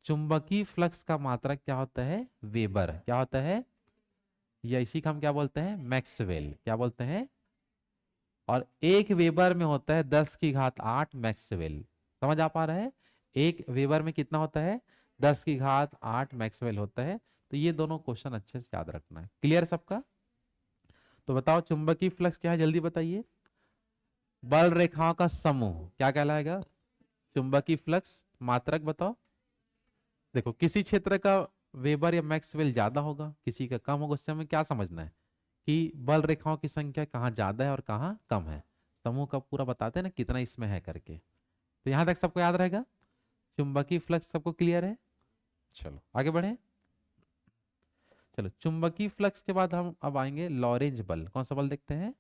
चुंबकीय फ्लक्स का मात्रक क्या होता है, वेबर। क्या होता है, या इसी का हम क्या बोलते हैं, मैक्सवेल, क्या बोलते हैं। और 1 वेबर में होता है 10 की घात 8 मैक्सवेल। समझ आ पा रहा है, 1 वेबर में कितना होता है, 10 की घात 8 मैक्सवेल होता है। तो ये दोनों क्वेश्चन अच्छे से याद रखना है। क्लियर सबका। तो बताओ चुंबकीय फ्लक्स क्या है, जल्दी बताइए। बल रेखाओं का समूह क्या कहलाएगा, चुंबकीय फ्लक्स। मात्रक बताओ। देखो किसी क्षेत्र का वेबर या मैक्सवेल ज्यादा होगा, किसी का कम होगा, उससे हमें क्या समझना है कि बल रेखाओं की संख्या कहाँ ज्यादा है और कहाँ कम है। समूह का पूरा बताते हैं ना कितना इसमें है करके। तो यहां तक सबको याद रहेगा, चुंबकीय फ्लक्स सबको क्लियर है। चलो आगे बढ़े। चलो चुंबकीय फ्लक्स के बाद हम अब आएंगे लॉरेंज बल। कौन सा बल देखते हैं,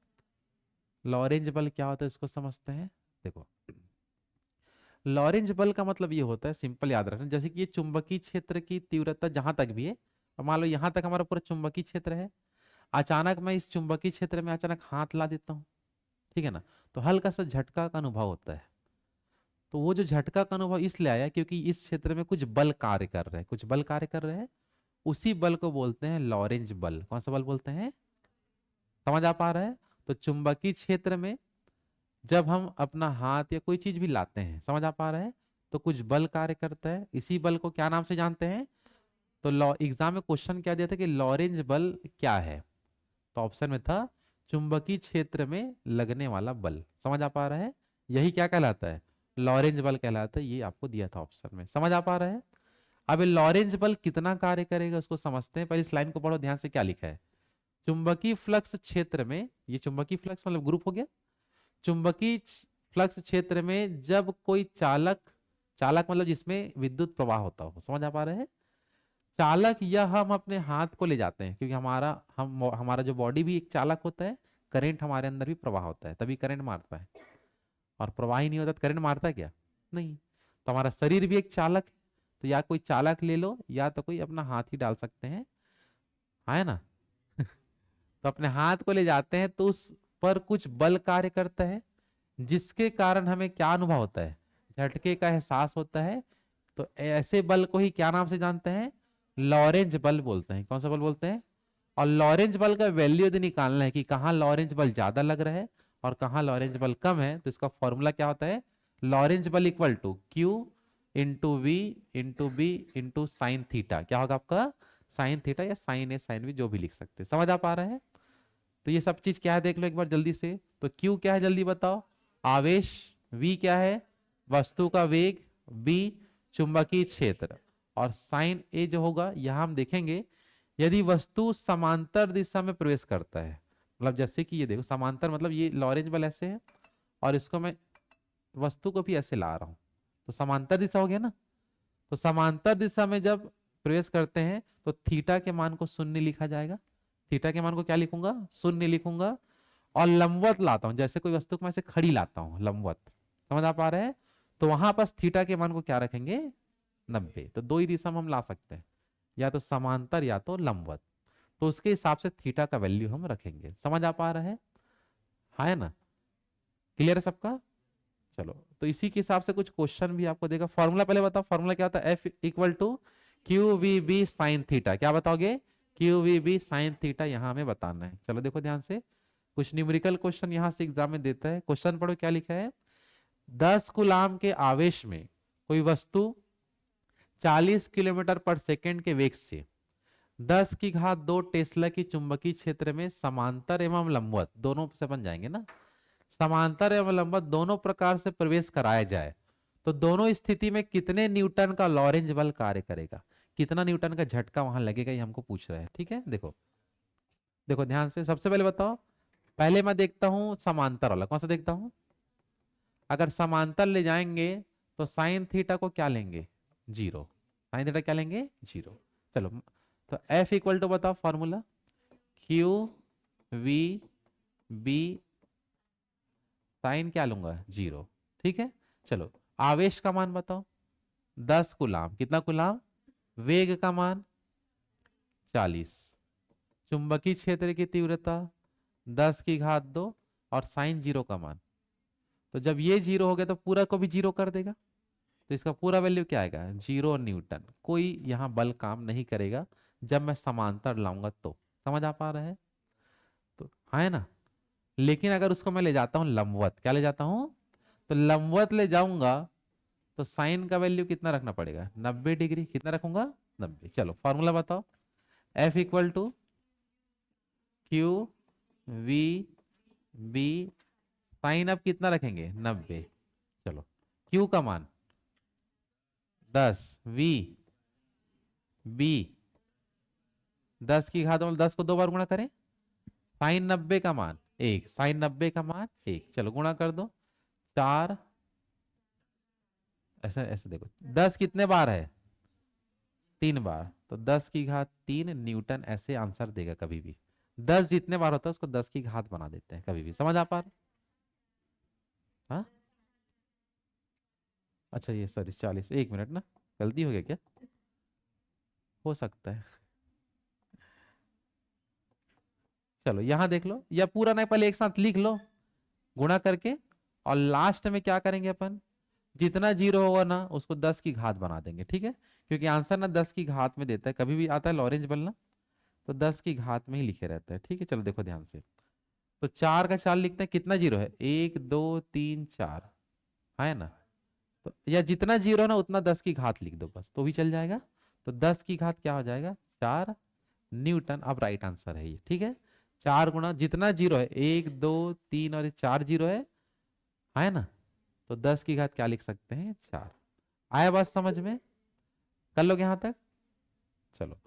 लॉरेंज बल क्या होता है इसको समझते हैं। देखो लॉरेंज बल का मतलब ये होता है, सिंपल याद रखना, जैसे कि ये चुंबकीय क्षेत्र की तीव्रता जहां तक भी है, अब मान लो यहां तक हमारा पूरा चुंबकीय क्षेत्र है, अचानक मैं इस चुंबकीय क्षेत्र में अचानक हाथ ला देता हूँ, ठीक है ना, तो हल्का सा झटका का अनुभव होता है। तो वो जो झटका का अनुभव इसलिए आया क्योंकि इस क्षेत्र में कुछ बल कार्य कर रहे हैं, कुछ बल कार्य कर रहे हैं। उसी बल को बोलते हैं लॉरेंज बल। कौन सा बल बोलते हैं, समझ आ पा रहा है। तो चुंबकीय क्षेत्र में जब हम अपना हाथ या कोई चीज भी लाते हैं, समझ आ पा रहा है, तो कुछ बल कार्य करता है। इसी बल को क्या नाम से जानते हैं। तो लॉ एग्जाम में क्वेश्चन क्या दिया था कि लॉरेंज बल क्या है, तो ऑप्शन में था चुंबकीय क्षेत्र में लगने वाला बल। समझ आ पा रहा है, यही क्या कहलाता है, लॉरेंज बल कहलाता है। ये आपको दिया था ऑप्शन में, समझ आ पा रहा है। अब ये लॉरेंज बल कितना कार्य करेगा उसको समझते हैं। पहले इस लाइन को पढ़ो ध्यान से, क्या लिखा है। चुंबकीय फ्लक्स क्षेत्र में, ये चुंबकीय फ्लक्स मतलब ग्रुप हो गया, चुंबकीय फ्लक्स क्षेत्र में जब कोई चालक, चालक मतलब जिसमें विद्युत प्रवाह होता हो, समझ आ पा रहे हैं, चालक या हम अपने हाथ को ले जाते हैं, क्योंकि हमारा जो बॉडी भी एक चालक होता है, करंट हमारे अंदर भी प्रवाह होता है तभी करंट मारता है, और प्रवाह ही नहीं होता तो करंट मारता है क्या, नहीं। तो हमारा शरीर भी एक चालक है। तो या कोई चालक ले लो या तो कोई अपना हाथ ही डाल सकते हैं, हाँ है ना। तो अपने हाथ को ले जाते हैं तो उस पर कुछ बल कार्य करता है, जिसके कारण हमें क्या अनुभव होता है, झटके का एहसास होता है। तो ऐसे बल को ही क्या नाम से जानते हैं, लॉरेंज बल बोलते हैं। कौन सा बल बोलते हैं। और लॉरेंज बल का वैल्यू यदि निकालना है कि कहाँ लॉरेंज बल ज्यादा लग रहा है और कहाँ लॉरेंज बल कम है, तो इसका फॉर्मूला क्या होता है, लॉरेंज बल equal to Q into V into B into sine theta. क्या होगा आपका, साइन थीटा या साइन ए साइन बी जो भी लिख सकते हैं। समझ आ पा रहा है। तो ये सब चीज क्या है देख लो एक बार जल्दी से। तो क्यू क्या है जल्दी बताओ, आवेश। वी क्या है, वस्तु का वेग। बी चुंबकीय क्षेत्र। और साइन ए जो होगा यहां हम देखेंगे, यदि वस्तु समांतर दिशा में प्रवेश करता है, मतलब जैसे कि ये देखो समांतर मतलब ये लॉरेंज बल ऐसे है और इसको मैं वस्तु को भी ऐसे ला रहा हूं, तो समांतर दिशा हो गया ना। तो समांतर दिशा में जब प्रवेश करते हैं तो थीटा के मान को शून्य लिखा जाएगा। थीटा के मान को क्या लिखूंगा, शून्य लिखूंगा। और लंबवत लाता हूं, जैसे कोई वस्तु को मैं ऐसे खड़ी लाता हूं लंबवत, समझ आ पा रहे हैं, तो वहां पास थीटा के मान को क्या रखेंगे, 90। तो दो ही दिशा में हम ला सकते हैं, या तो समांतर या तो लंबवत। तो उसके हिसाब से थीटा का वैल्यू हम रखेंगे। समझ आ पा रहा है ना, क्लियर है सबका। चलो तो इसी के हिसाब से कुछ क्वेश्चन भी आपको देगा। फॉर्मूला पहले बताओ, फॉर्मूला क्या होता है, F equal to Q V B sine theta. क्या बताओगे, Q V B sine theta यहां हमें बताना है। चलो देखो ध्यान से, कुछ न्यूमेरिकल क्वेश्चन यहां से एग्जाम में देता है। क्वेश्चन पढ़ो क्या लिखा है, 10 कूलाम के आवेश में कोई वस्तु 40 किलोमीटर पर सेकेंड के वेग से 10 की घात 2 टेस्ला की चुंबकीय क्षेत्र में समांतर एवं लंबवत, दोनों से बन जाएंगे ना, समांतर एवं लंबवत दोनों प्रकार से प्रवेश कराया जाए, तो दोनों स्थिति में कितने न्यूटन का लॉरेंज बल कार्य करेगा, कितना न्यूटन का झटका वहां लगेगा, ये हमको पूछ रहा है। ठीक है, देखो देखो ध्यान से, सबसे पहले बताओ, पहले मैं देखता हूं समांतर वाला, कौन सा देखता हूं। अगर समांतर ले जाएंगे तो साइन थीटा को क्या लेंगे, 0। साइन थीटा क्या लेंगे, 0। चलो तो एफ इक्वल टू बताओ formula, Q V B sine क्या लूंगा, 0। ठीक है, चलो आवेश का मान बताओ, 10 कूलाम, कितना कूलाम, वेग का मान 40, चुंबकीय क्षेत्र की तीव्रता 10 की घात 2 और साइन 0 का मान। तो जब ये 0 हो गया तो पूरा को भी 0 कर देगा, तो इसका पूरा वैल्यू क्या आएगा, 0 न्यूटन। कोई यहाँ बल काम नहीं करेगा जब मैं समांतर लाऊंगा तो। समझ आ पा रहा है? तो हाँ है ना। लेकिन अगर उसको मैं ले जाता हूँ लंबवत, क्या ले जाता हूँ, तो लंबवत ले जाऊंगा तो साइन का वैल्यू कितना रखना पड़ेगा, 90 डिग्री। कितना रखूंगा, 90। चलो फॉर्मूला बताओ, F equal to Q V B, sine अब कितना रखेंगे, 90। चलो Q का मान 10, वी बी 10 की घात मतलब 10 को 2 बार गुणा करें, साइन 90 का मान 1, साइन 90 का मान 1। चलो गुणा कर दो, 4, ऐसा ऐसे देखो 10 कितने बार है, 3 बार, तो 10 की घात 3 न्यूटन ऐसे आंसर देगा कभी भी। 10 जितने बार होता है उसको 10 की घात बना देते हैं कभी भी। समझ आ पा रहा? हाँ अच्छा ये सॉरी 40, 1 मिनट ना, गलती हो गया क्या, हो सकता है। चलो यहां देख लो, या पूरा नहीं पहले एक साथ लिख लो गुणा करके, और लास्ट में क्या करेंगे अपन, जितना जीरो होगा ना उसको 10 की घात बना देंगे, ठीक है। क्योंकि आंसर ना 10 की घात में देता है, कभी भी आता है लॉरेंज बल ना, तो 10 की घात में ही लिखे रहता है, ठीक है। चलो देखो ध्यान से, तो 4 का 4 लिखते हैं, कितना जीरो है, 1 2 3 4, है ना। तो या जितना जीरो है ना उतना 10 की घात लिख दो बस, तो भी चल जाएगा। तो 10 की घात क्या हो जाएगा, 4 न्यूटन। अब राइट आंसर है ये, ठीक है। 4 गुणा जितना जीरो है, 1 2 3 और 4 जीरो है ना। तो 10 की घात क्या लिख सकते हैं, 4। आया बात समझ में, कर लोगे यहां तक। चलो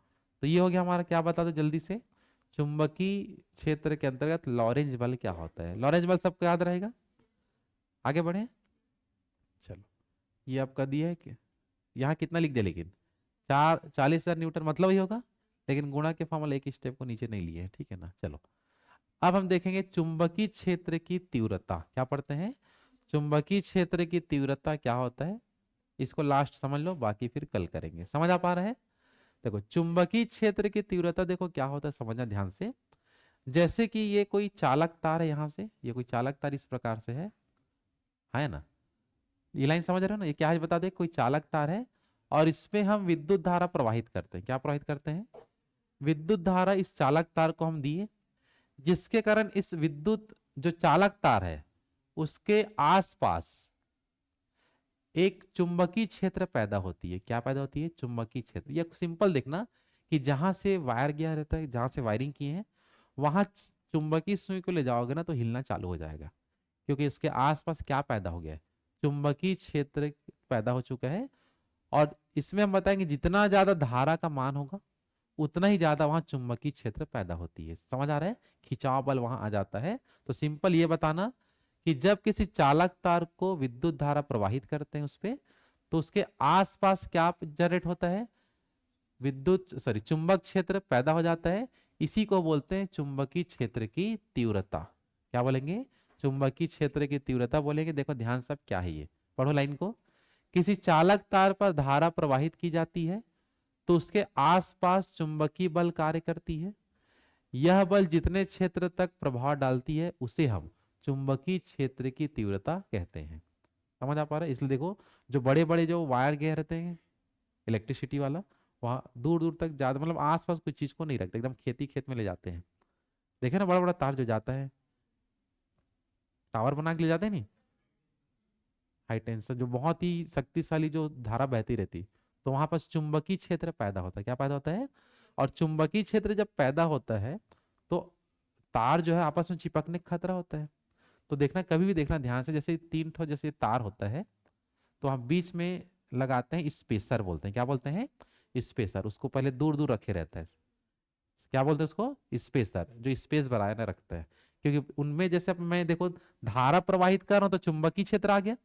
तो ये हो गया हमारा, क्या बता दो जल्दी से, चुंबकीय क्षेत्र के अंतर्गत लॉरेंज बल क्या होता है। लॉरेंज बल सबको याद रहेगा, आगे बढ़े। चलो ये आपका दिया है कि यहाँ कितना लिख दिया, लेकिन 40,000 न्यूटन मतलब ही होगा, लेकिन गुणा के फॉर्मूला एक स्टेप को नीचे नहीं लिए है, ठीक है ना। चलो अब हम देखेंगे चुंबकीय क्षेत्र की तीव्रता, क्या पढ़ते हैं, चुंबकीय क्षेत्र की तीव्रता क्या होता है। इसको लास्ट समझ लो, बाकी फिर कल करेंगे। समझ आ पा रहा है? देखो चुंबकीय क्षेत्र की तीव्रता देखो क्या होता है, समझना ध्यान से। जैसे कि ये कोई चालक तार है, यहां से ये कोई चालक तार इस प्रकार से है ना। ये लाइन समझ रहे हो ना, ये क्या है बता दे, कोई चालक तार है और इसमें हम विद्युत धारा प्रवाहित करते हैं। क्या प्रवाहित करते हैं, विद्युत धारा इस चालक तार को हम दिए, जिसके कारण इस विद्युत जो चालक तार है उसके आसपास एक चुंबकीय क्षेत्र पैदा होती है। क्या पैदा होती है, चुंबकीय क्षेत्र। ये सिंपल देखना कि जहां से वायर गया रहता है, जहां से वायरिंग की है, वहां चुंबकीय सुई को ले जाओगे ना तो हिलना चालू हो जाएगा, क्योंकि इसके आसपास क्या पैदा हो गया है, चुंबकीय क्षेत्र पैदा हो चुका है। और इसमें हम बताएंगे जितना ज्यादा धारा का मान होगा उतना ही ज्यादा वहां चुंबकीय क्षेत्र पैदा होती है। समझ आ रहा है, खिंचाव बल वहां आ जाता है। तो सिंपल ये बताना कि जब किसी चालक तार को विद्युत धारा प्रवाहित करते हैं उस पे, तो उसके आसपास क्या जनरेट होता है, विद्युत सॉरी चुंबक क्षेत्र पैदा हो जाता है। इसी को बोलते हैं चुंबकीय क्षेत्र की तीव्रता। क्या बोलेंगे, चुंबकीय क्षेत्र की तीव्रता बोलेंगे। देखो ध्यान सब क्या है ये, पढ़ो लाइन को। किसी चालक तार पर धारा प्रवाहित की जाती है तो उसके आसपास चुंबकीय बल कार्य करती है। यह बल जितने क्षेत्र तक प्रभाव डालती है उसे हम चुंबकीय क्षेत्र की तीव्रता कहते हैं। समझ आ पा रहा है? इसलिए देखो जो बड़े बड़े जो वायर गए रहते हैं इलेक्ट्रिसिटी वाला, वहां दूर दूर तक ज्यादा मतलब आसपास कोई चीज को नहीं रखते, एकदम खेती खेत में ले जाते हैं। देखे ना बड़ा बड़ा तार जो जाता है, टावर बना के ले जाते हैं नहीं, हाई टेंशन जो बहुत ही शक्तिशाली जो धारा बहती रहती, तो वहां पर चुंबकीय क्षेत्र पैदा होता है। क्या पैदा होता है, और चुंबकीय क्षेत्र जब पैदा होता है तो तार जो है आपस में चिपकने का खतरा होता है। तो देखना कभी भी देखना ध्यान से, जैसे 3 ठो जैसे तार होता है तो हम बीच में लगाते हैं स्पेसर, बोलते हैं क्या बोलते हैं, स्पेसर। उसको पहले दूर दूर रखे रहता है, क्या बोलते हैं उसको, स्पेसर, जो स्पेस बनाए ना रखता है। क्योंकि उनमें जैसे अब मैं देखो धारा प्रवाहित कर रहा हूं तो चुंबकीय क्षेत्र आ गया,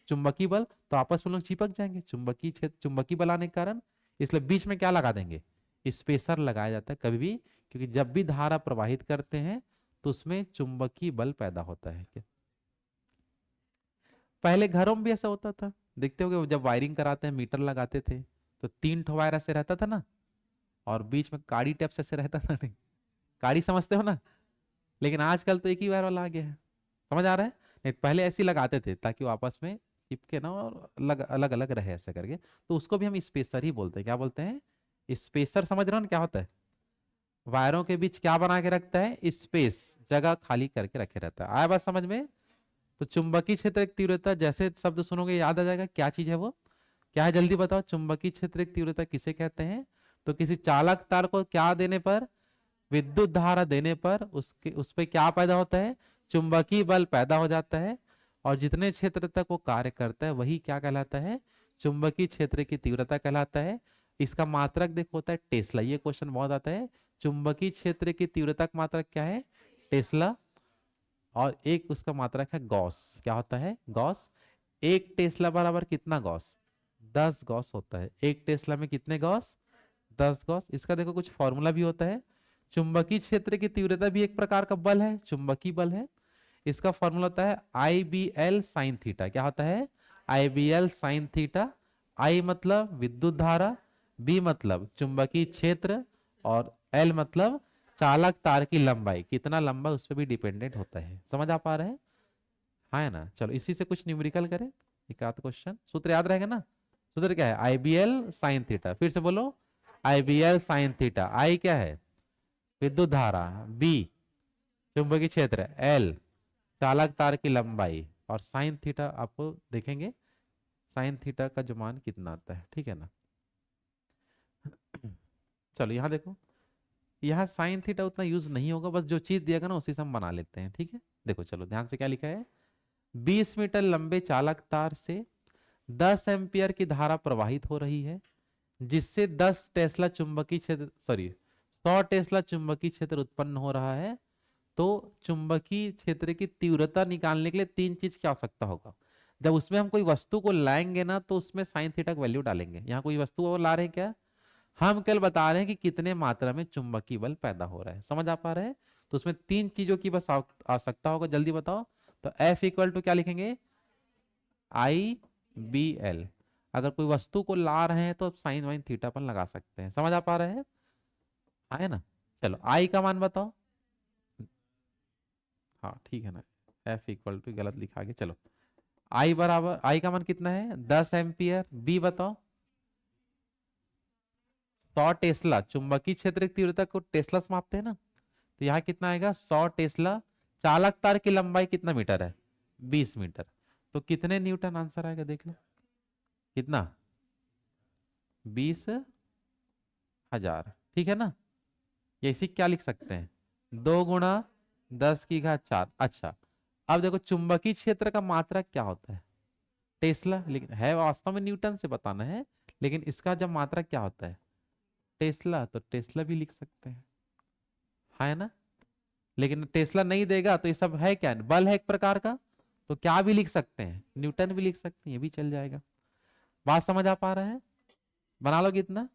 चुंबकीय बल, तो आपस में लोग चिपक जाएंगे चुंबकीय क्षेत्र, चुंबकीय बल आने के कारण। इसलिए बीच में क्या लगा देंगे, स्पेसर लगाया जाता है कभी भी, क्योंकि जब भी धारा प्रवाहित करते हैं तो उसमें चुंबकीय बल पैदा होता है। क्या पहले घरों में भी ऐसा होता था, देखते होगे जब वायरिंग कराते हैं मीटर लगाते थे तो 3 ठो वायर ऐसे रहता था ना, और बीच में काड़ी टेप से ऐसे रहता था नहीं, काड़ी समझते हो ना। लेकिन आजकल तो एक ही वायर वाला आ गया है। समझ आ रहा है, नहीं पहले ऐसे ही लगाते थे ताकि वो आपस में चिपके ना और अलग अलग अलग रहे ऐसे करके। तो उसको भी हम स्पेसर ही बोलते हैं। क्या बोलते हैं, स्पेसर। समझ रहे हो ना क्या होता है, वायरों के बीच क्या बना के रखता है, स्पेस, जगह खाली करके रखे रहता है। आया बात समझ में? तो चुंबकीय क्षेत्र की तीव्रता, जैसे शब्द सुनोगे याद आ जाएगा क्या चीज है वो, क्या है जल्दी बताओ। चुंबकीय क्षेत्र की तीव्रता किसे कहते हैं? तो किसी चालक तार को क्या देने पर, विद्युत धारा देने पर उसके उस पे क्या पैदा होता है, चुंबकीय बल पैदा हो जाता है। और जितने क्षेत्र तक वो कार्य करता है वही क्या कहलाता है, चुंबकीय क्षेत्र की तीव्रता कहलाता है। इसका मात्रक देखो होता है टेस्ला, ये क्वेश्चन बहुत आता है। चुंबकीय क्षेत्र की तीव्रता का मात्रक क्या है, टेस्ला। और एक उसका मात्रक है गॉस, क्या होता है, गॉस। एक टेस्ला बराबर कितना गॉस, 10 गॉस होता है। एक टेस्ला में कितने गॉस, 10 गॉस। इसका देखो कुछ फॉर्मूला भी होता है। चुंबकीय क्षेत्र की तीव्रता भी एक प्रकार का बल है, चुंबकीय बल है। इसका फॉर्मूला होता है आई बी एल साइन थीटा। क्या होता है, आई बी एल साइन थीटा। आई मतलब विद्युत धारा, बी मतलब चुंबकीय क्षेत्र, और एल मतलब चालक तार की लंबाई, कितना लंबा उस पर भी डिपेंडेंट होता है। समझ आ पा रहे हैं? हाँ है ना। चलो इसी से कुछ न्यूमेरिकल करें, एक आध क्वेश्चन। सूत्र याद रहेगा ना? सूत्र क्या है, आई बी एल साइन थीटा। फिर से बोलो, आई बी एल साइन थीटा। आई क्या है, विद्युत धारा, बी चुंबकीय क्षेत्र, एल चालक तार की लंबाई, और साइन थीटा आपको देखेंगे साइन थीटा का जो मान कितना आता है, ठीक है ना। चलो यहाँ देखो, यहाँ साइन थीटा उतना यूज नहीं होगा, बस जो चीज दिएगा ना उसी से हम बना लेते हैं, ठीक है। देखो चलो ध्यान से क्या लिखा है, 20 मीटर लंबे चालक तार से 10 एम्पियर की धारा प्रवाहित हो रही है, जिससे 10 टेस्ला चुंबकीय क्षेत्र, सॉरी 100 टेस्ला चुंबकीय क्षेत्र उत्पन्न हो रहा है। तो चुंबकीय क्षेत्र की तीव्रता निकालने के लिए तीन चीज की आवश्यकता होगा। जब उसमें हम कोई वस्तु को लाएंगे ना तो उसमें साइन थीटा का वैल्यू डालेंगे। यहाँ कोई वस्तु और ला रहे हैं क्या, हम केवल बता रहे हैं कि कितने मात्रा में चुंबकीय बल पैदा हो रहा है। समझ आ पा रहे हैं? तो उसमें तीन चीजों की बस आवश्यकता होगा, जल्दी बताओ। तो F इक्वल टू क्या लिखेंगे, आई बी एल। अगर कोई वस्तु को ला रहे हैं तो साइन वाइन थीटा अपन लगा सकते हैं। समझ आ पा रहे हैं? है ना। चलो आई का मान बताओ। हाँ ठीक है ना, F इक्वल टू गलत लिखा के, चलो आई बराबर, आई का मान कितना है 10 एम्पियर। बी बताओ, 100 टेस्ला, चुंबकीय क्षेत्र की तीव्रता को टेस्ला से मापते हैं ना, तो यहाँ कितना आएगा 100 टेस्ला। चालक तार की लंबाई कितना मीटर है, 20 मीटर। तो कितने न्यूटन आंसर आएगा देख लो, कितना, 20,000, ठीक है ना। ये इसी क्या लिख सकते हैं, 2 × 10⁴। अच्छा, अब देखो चुंबकीय क्षेत्र का मात्रक क्या होता है, टेस्ला, लेकिन है वास्तव में न्यूटन से बताना है, लेकिन इसका जब मात्रक क्या होता है टेस्ला, तो टेस्ला भी लिख सकते हैं, है ना। लेकिन टेस्ला नहीं देगा तो ये सब है क्या, बल है एक प्रकार का, तो क्या भी लिख सकते हैं, न्यूटन भी लिख सकते हैं, ये भी चल जाएगा। बात समझ आ पा रहा है? बना लो कितना,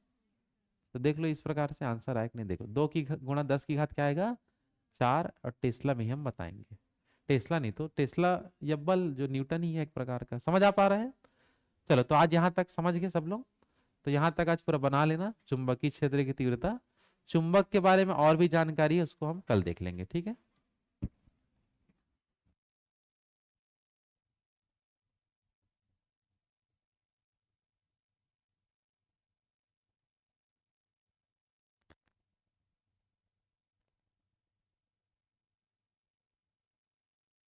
तो देख लो इस प्रकार से आंसर आए कि नहीं। देखो 2 × 10⁻⁴ क्या आएगा, 4। और टेस्ला में ही हम बताएंगे, टेस्ला नहीं तो टेस्ला या बल जो न्यूटन ही है एक प्रकार का। समझ आ पा रहा है? चलो तो आज यहाँ तक समझ गए सब लोग। तो यहाँ तक आज पूरा बना लेना, चुंबकीय क्षेत्र की तीव्रता। चुंबक के बारे में और भी जानकारी है उसको हम कल देख लेंगे, ठीक है।